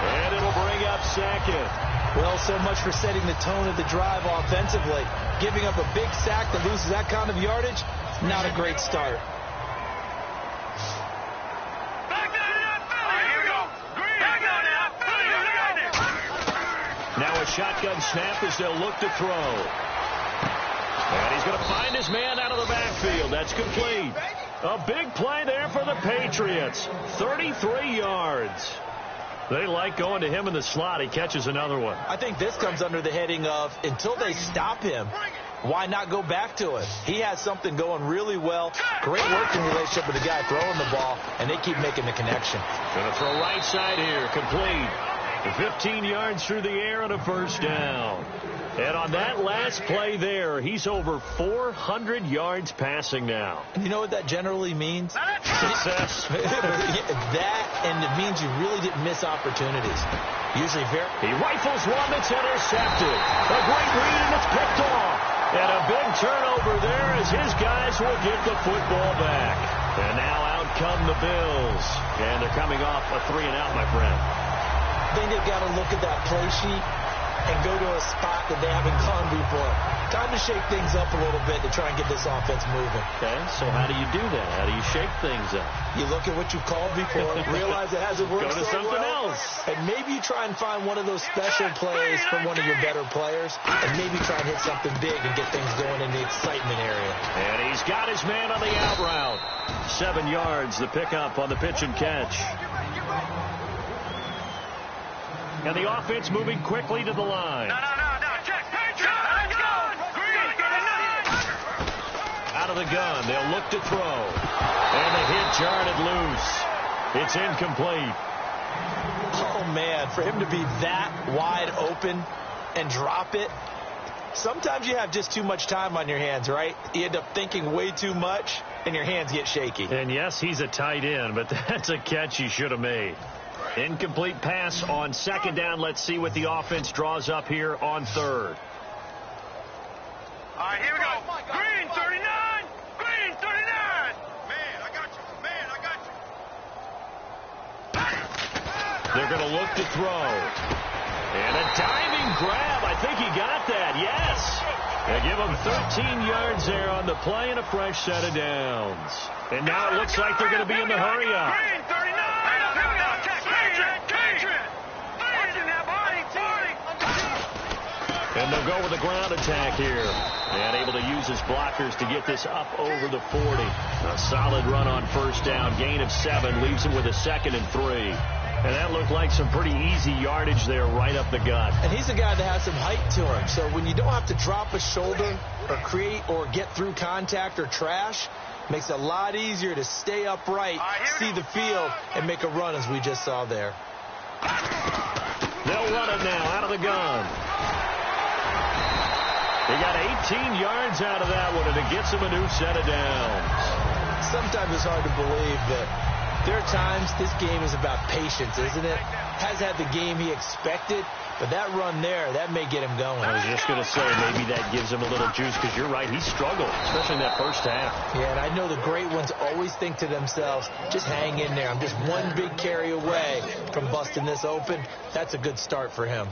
And it'll bring up 2nd. Well, so much for setting the tone of the drive offensively. Giving up a big sack that loses that kind of yardage, not a great start. Now a shotgun snap as they'll look to throw. And he's going to find his man out of the backfield. That's complete. A big play there for the Patriots. 33 yards. They like going to him in the slot. He catches another one. I think this comes under the heading of, until they stop him, why not go back to it? He has something going really well. Great working relationship with the guy throwing the ball, and they keep making the connection. Going to throw right side here. Complete. 15 yards through the air and a 1st down. And on that last play there, he's over 400 yards passing now. And you know what that generally means? Success. That, and it means you really didn't miss opportunities. Usually He rifles one that's intercepted. A great read, and it's picked off. And a big turnover there as his guys will get the football back. And now out come the Bills. And they're coming off a 3-and-out, my friend. I think they've got to look at that play sheet and go to a spot that they haven't gone before. Time to shake things up a little bit to try and get this offense moving. Okay, so how do you do that? How do you shake things up? You look at what you've called before, realize it hasn't worked. Go to something else. And maybe you try and find one of those special plays from one of your better players, and maybe try and hit something big and get things going in the excitement area. And he's got his man on the out route. 7 yards, the pickup on the pitch and catch. And the offense moving quickly to the line. No. Check. Let's go. Green, get it. Out of the gun. They'll look to throw. And the hit jarred loose. It's incomplete. Oh, man, for him to be that wide open and drop it. Sometimes you have just too much time on your hands, right? You end up thinking way too much, and your hands get shaky. And, yes, he's a tight end, but that's a catch he should have made. Incomplete pass on 2nd down. Let's see what the offense draws up here on 3rd. All right, here we go. Green, 39. Green, 39. Man, I got you. They're going to look to throw. And a diving grab. I think he got that. Yes. They give him 13 yards there on the play and a fresh set of downs. And now it looks like they're going to be in the hurry-up. Green, 39. And they'll go with a ground attack here. And able to use his blockers to get this up over the 40. A solid run on 1st down. Gain of 7 leaves him with a 2nd and 3. And that looked like some pretty easy yardage there right up the gut. And he's a guy that has some height to him. So when you don't have to drop a shoulder or create or get through contact or trash, makes it a lot easier to stay upright, see the field, and make a run as we just saw there. They'll run it now out of the gun. He got 18 yards out of that one, and it gets him a new set of downs. Sometimes it's hard to believe that there are times this game is about patience, isn't it? Has had the game he expected, but that run there, that may get him going. I was just going to say, maybe that gives him a little juice, because you're right, he struggled, especially in that 1st half. Yeah, and I know the great ones always think to themselves, just hang in there. I'm just one big carry away from busting this open. That's a good start for him.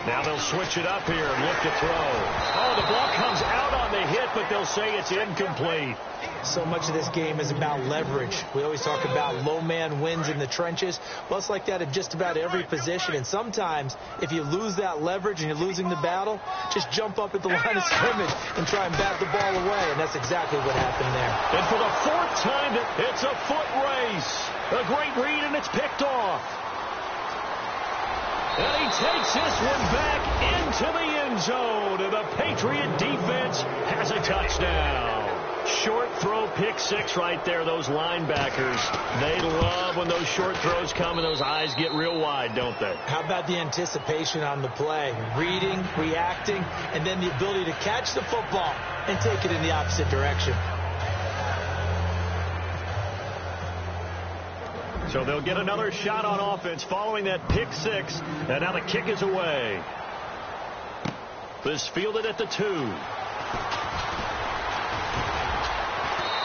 Now they'll switch it up here and look to throw. Oh, the ball comes out on the hit, but they'll say it's incomplete. So much of this game is about leverage. We always talk about low man wins in the trenches. Well, it's like that at just about every position. And sometimes, if you lose that leverage and you're losing the battle, just jump up at the line of scrimmage and try and bat the ball away. And that's exactly what happened there. And for the 4th time, it's a foot race. A great read, and it's picked off. And he takes this one back into the end zone. And the Patriot defense has a touchdown. Short throw, pick six right there. Those linebackers, they love when those short throws come and those eyes get real wide, don't they? How about the anticipation on the play? Reading, reacting, and then the ability to catch the football and take it in the opposite direction. So they'll get another shot on offense following that pick six. And now the kick is away. This fielded at the 2.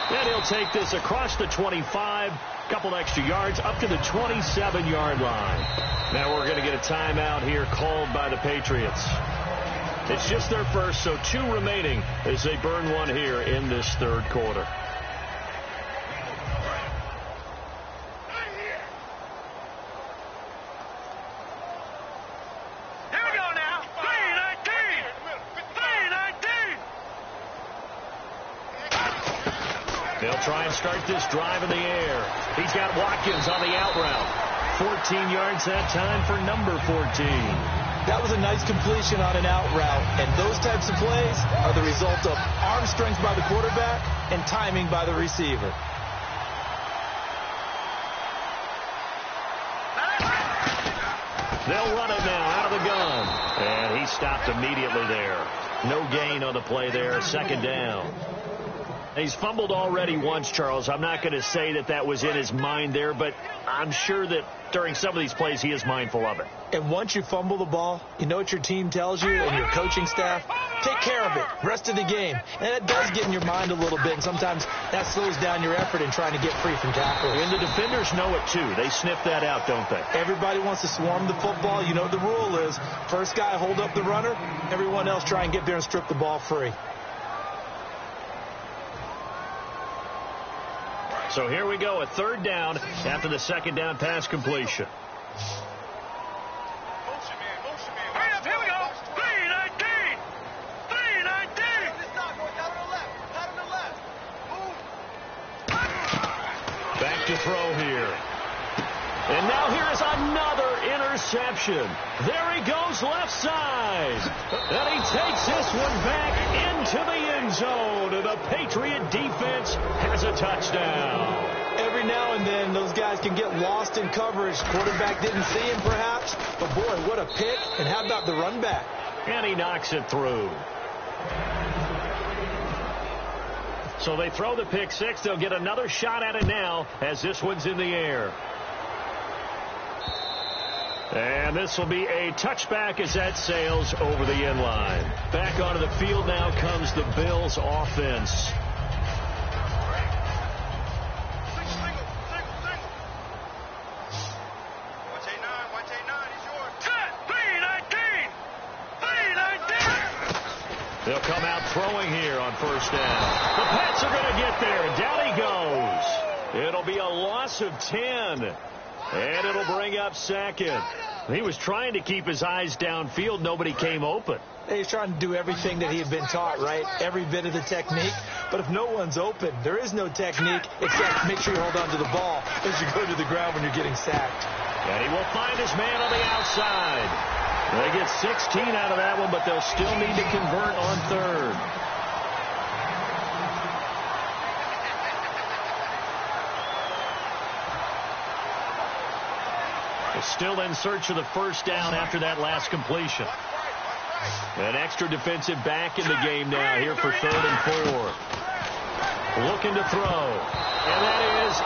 And he'll take this across the 25, couple extra yards, up to the 27-yard line. Now we're going to get a timeout here called by the Patriots. It's just their first, so 2 remaining as they burn one here in this third quarter. They'll try and start this drive in the air. He's got Watkins on the out route. 14 yards that time for number 14. That was a nice completion on an out route, and those types of plays are the result of arm strength by the quarterback and timing by the receiver. They'll run it now out of the gun. And he stopped immediately there. No gain on the play there. Second down. He's fumbled already once, Charles. I'm not going to say that that was in his mind there, but I'm sure that during some of these plays he is mindful of it. And once you fumble the ball, you know what your team tells you and your coaching staff? Take care of it. Rest of the game. And it does get in your mind a little bit, and sometimes that slows down your effort in trying to get free from tackles. And the defenders know it, too. They sniff that out, don't they? Everybody wants to swarm the football. You know what the rule is. First guy, hold up the runner. Everyone else try and get there and strip the ball free. So here we go, a third down after the second down pass completion. Hurry up, here we go. 319. 319. Back to throw here. And now here is another interception. There he goes left side. And he takes this one back into the end zone. And the Patriot defense has a touchdown. Every now and then those guys can get lost in coverage. Quarterback didn't see him perhaps. But boy, what a pick. And how about the run back? And he knocks it through. So they throw the pick six. They'll get another shot at it now as this one's in the air. And this will be a touchback as that sails over the end line. Back onto the field now comes the Bills offense. They'll come out throwing here on first down. The Pats are going to get there, and down he goes. It'll be a loss of 10, and it'll bring up second. He was trying to keep his eyes downfield. Nobody came open. He's trying to do everything that he had been taught, right? Every bit of the technique. But if no one's open, there is no technique except make sure you hold on to the ball as you go to the ground when you're getting sacked. And he will find his man on the outside. They get 16 out of that one, but they'll still need to convert on third. They're still in search of the first down after that last completion. An extra defensive back in the game now here for 3rd and 4. Looking to throw. And that is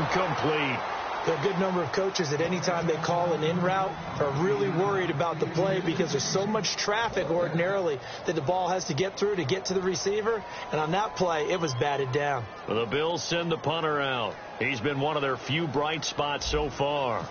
incomplete. There are a good number of coaches at any time they call an in route are really worried about the play because there's so much traffic ordinarily that the ball has to get through to get to the receiver. And on that play, it was batted down. Well, the Bills send the punter out. He's been one of their few bright spots so far.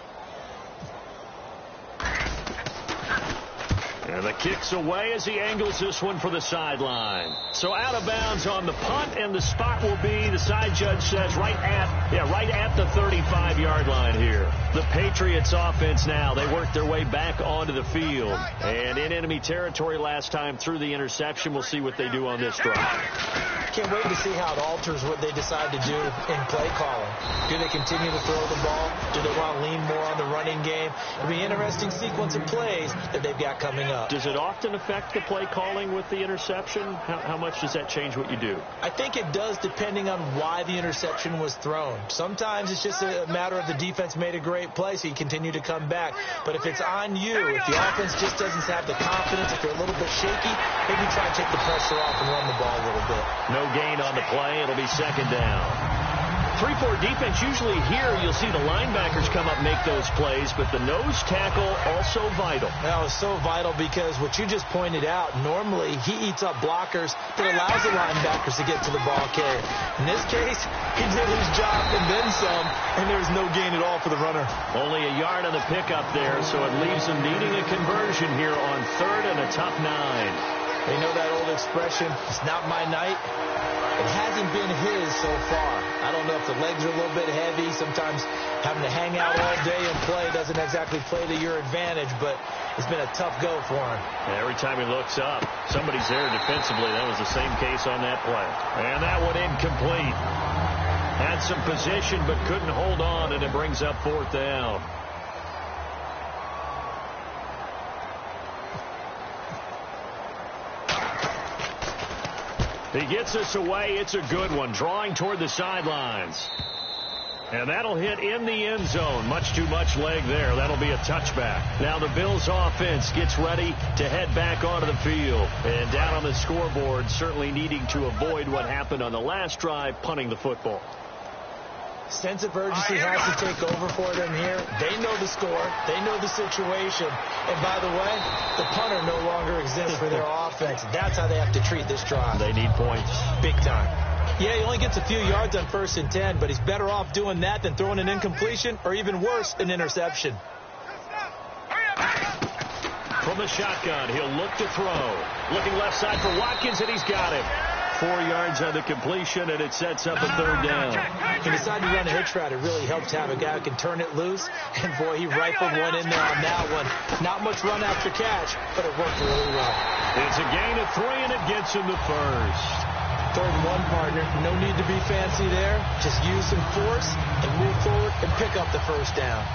And the kick's away as he angles this one for the sideline. So out of bounds on the punt, and the spot will be, the side judge says, right at the 35-yard 5-yard line here. The Patriots offense now, they work their way back onto the field. And in enemy territory last time through the interception. We'll see what they do on this drive. Can't wait to see how it alters what they decide to do in play calling. Do they continue to throw the ball? Do they want to lean more on the running game? It'll be an interesting sequence of plays that they've got coming up. Does it often affect the play calling with the interception? How much does that change what you do? I think it does, depending on why the interception was thrown. Sometimes it's just a matter of the defense made a great play, so you continue to come back. But if it's on you, if the offense just doesn't have the confidence, if they're a little bit shaky, maybe try to take the pressure off and run the ball a little bit. No gain on the play. It'll be second down. 3-4 defense, usually here you'll see the linebackers come up and make those plays, but the nose tackle also vital. That was so vital because what you just pointed out, normally he eats up blockers that allows the linebackers to get to the ball carrier. In this case, he did his job and then some, and there was no gain at all for the runner. Only a yard on the pickup there, so it leaves him needing a conversion here on 3rd and a tough 9. They know that old expression, it's not my night. It hasn't been his so far. I don't know if the legs are a little bit heavy. Sometimes having to hang out all day and play doesn't exactly play to your advantage, but it's been a tough go for him. Every time he looks up, somebody's there defensively. That was the same case on that play. And that one incomplete. Had some position but couldn't hold on, and it brings up 4th down. He gets us away. It's a good one. Drawing toward the sidelines. And that'll hit in the end zone. Much too much leg there. That'll be a touchback. Now the Bills offense gets ready to head back onto the field. And down on the scoreboard, certainly needing to avoid what happened on the last drive, punting the football. Sense of urgency has to take over for them here. They know the score. They know the situation. And by the way, the punter no longer exists for their offense. That's how they have to treat this drive. They need points. Big time. Yeah, he only gets a few yards on 1st and 10, but he's better off doing that than throwing an incompletion or even worse, an interception. From the shotgun, he'll look to throw. Looking left side for Watkins, and he's got him. 4 yards on the completion, and it sets up a 3rd down. He decided to run a hitch route. It really helps to have a guy who can turn it loose. And, boy, he rifled one in there on that one. Not much run after catch, but it worked really well. It's a gain of 3, and it gets him the 1st. 3rd and 1, partner. No need to be fancy there. Just use some force and move forward and pick up the 1st down.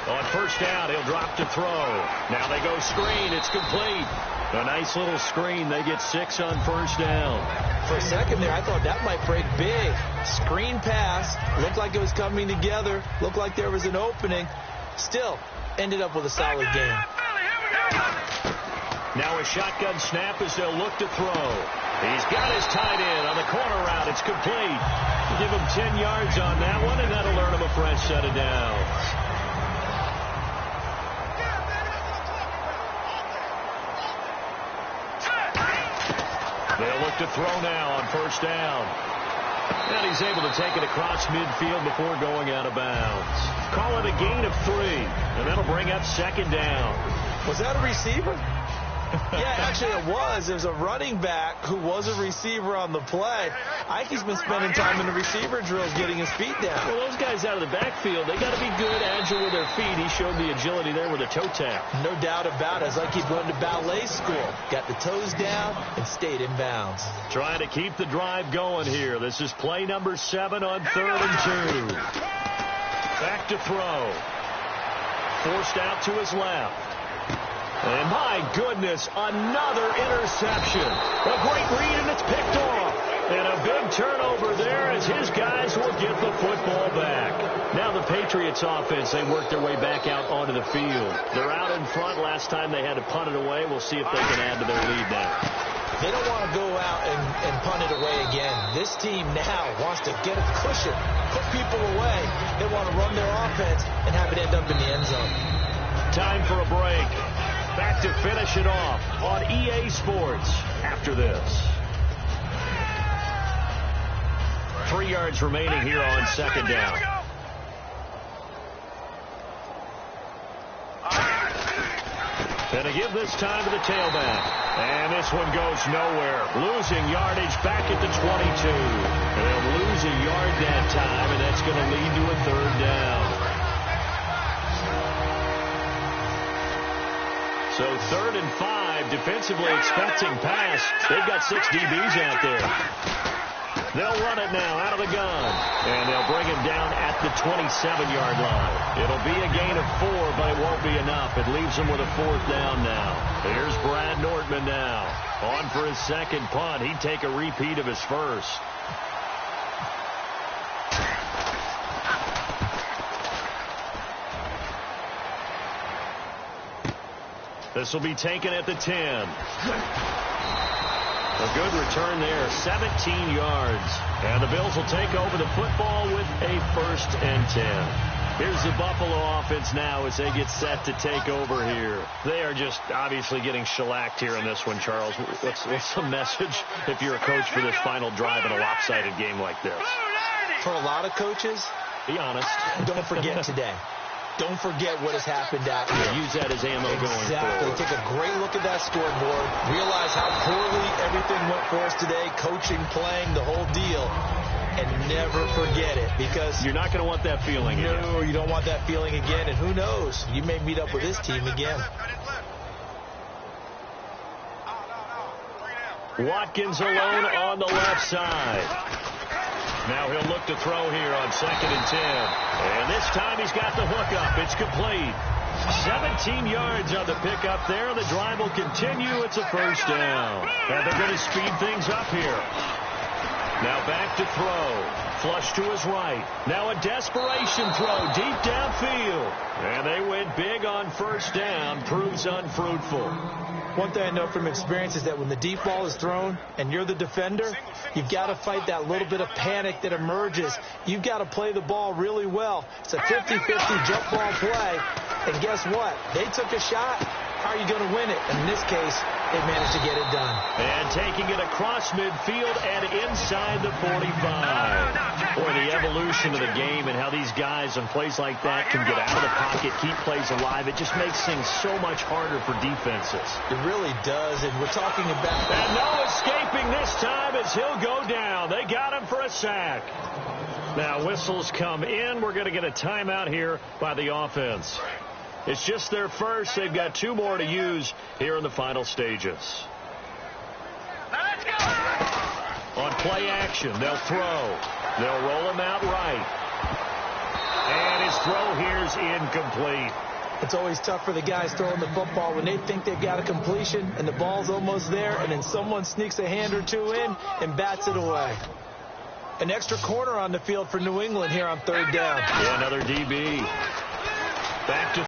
On 1st down, he'll drop to throw. Now they go screen. It's complete. A nice little screen. They get 6 on 1st down. For a second there, I thought that might break big. Screen pass. Looked like it was coming together. Looked like there was an opening. Still, ended up with a solid game. Now a shotgun snap as they'll look to throw. He's got his tight end on the corner route. It's complete. Give him 10 yards on that one, and that'll earn him a fresh set of downs. They'll look to throw now on 1st down. And he's able to take it across midfield before going out of bounds. Call it a gain of 3, and that'll bring up 2nd down. Was that a receiver? Yeah, actually it was. There's a running back who was a receiver on the play. Ike's been spending time in the receiver drills getting his feet down. Well, those guys out of the backfield, they got to be good, agile with their feet. He showed the agility there with a toe tap. No doubt about it. It's like he's going to ballet school. Got the toes down and stayed in bounds. Trying to keep the drive going here. This is play number 7 on 3rd and 2. Back to throw. Forced out to his left. And my goodness, another interception. A great read, and it's picked off. And a big turnover there as his guys will get the football back. Now the Patriots offense, they work their way back out onto the field. They're out in front. Last time they had to punt it away. We'll see if they can add to their lead now. They don't want to go out and punt it away again. This team now wants to get a cushion, put people away. They want to run their offense and have it end up in the end zone. Time for a break. Back to finish it off on EA Sports after this. 3 yards remaining here on 2nd down. And to give this time to the tailback. And this one goes nowhere. Losing yardage back at the 22. And they'll lose a yard that time, and that's going to lead to a third down. So 3rd and 5, defensively expecting pass. They've got 6 DBs out there. They'll run it now out of the gun. And they'll bring him down at the 27-yard line. It'll be a gain of 4, but it won't be enough. It leaves them with a 4th down now. Here's Brad Nortman now. On for his second punt. He'd take a repeat of his first. This will be taken at the 10. A good return there, 17 yards. And the Bills will take over the football with a 1st and 10. Here's the Buffalo offense now as they get set to take over here. They are just obviously getting shellacked here in this one, Charles. What's the message if you're a coach for this final drive in a lopsided game like this? For a lot of coaches, be honest. Don't forget today. Don't forget what has happened out here. Use that as ammo going forward. Exactly. Take a great look at that scoreboard. Realize how poorly everything went for us today. Coaching, playing, the whole deal. And never forget it, because you're not going to want that feeling again. No, you don't want that feeling again. And who knows? You may meet up with this team again. Watkins alone on the left side. Now he'll look to throw here on 2nd and 10. And this time he's got the hook up. It's complete. 17 yards on the pickup there. The drive will continue. It's a 1st down. And they're going to speed things up here. Now back to throw. Flush to his right. Now a desperation throw deep downfield. And they went big on 1st down. Proves unfruitful. One thing I know from experience is that when the deep ball is thrown and you're the defender, you've got to fight that little bit of panic that emerges. You've got to play the ball really well. It's a 50-50 jump ball play. And guess what? They took a shot. How are you going to win it? And in this case, they managed to get it done. And taking it across midfield and inside the 45. Boy, the evolution of the game and how these guys on plays like that can get out of the pocket, keep plays alive. It just makes things so much harder for defenses. It really does, and we're talking about... And no escaping this time as he'll go down. They got him for a sack. Now whistles come in. We're going to get a timeout here by the offense. It's just their first. They've got 2 more to use here in the final stages. Let's go! On play action, they'll throw. They'll roll him out right. And his throw here's incomplete. It's always tough for the guys throwing the football when they think they've got a completion and the ball's almost there, and then someone sneaks a hand or 2 in and bats it away. An extra corner on the field for New England here on 3rd down. Yeah, another DB. Back to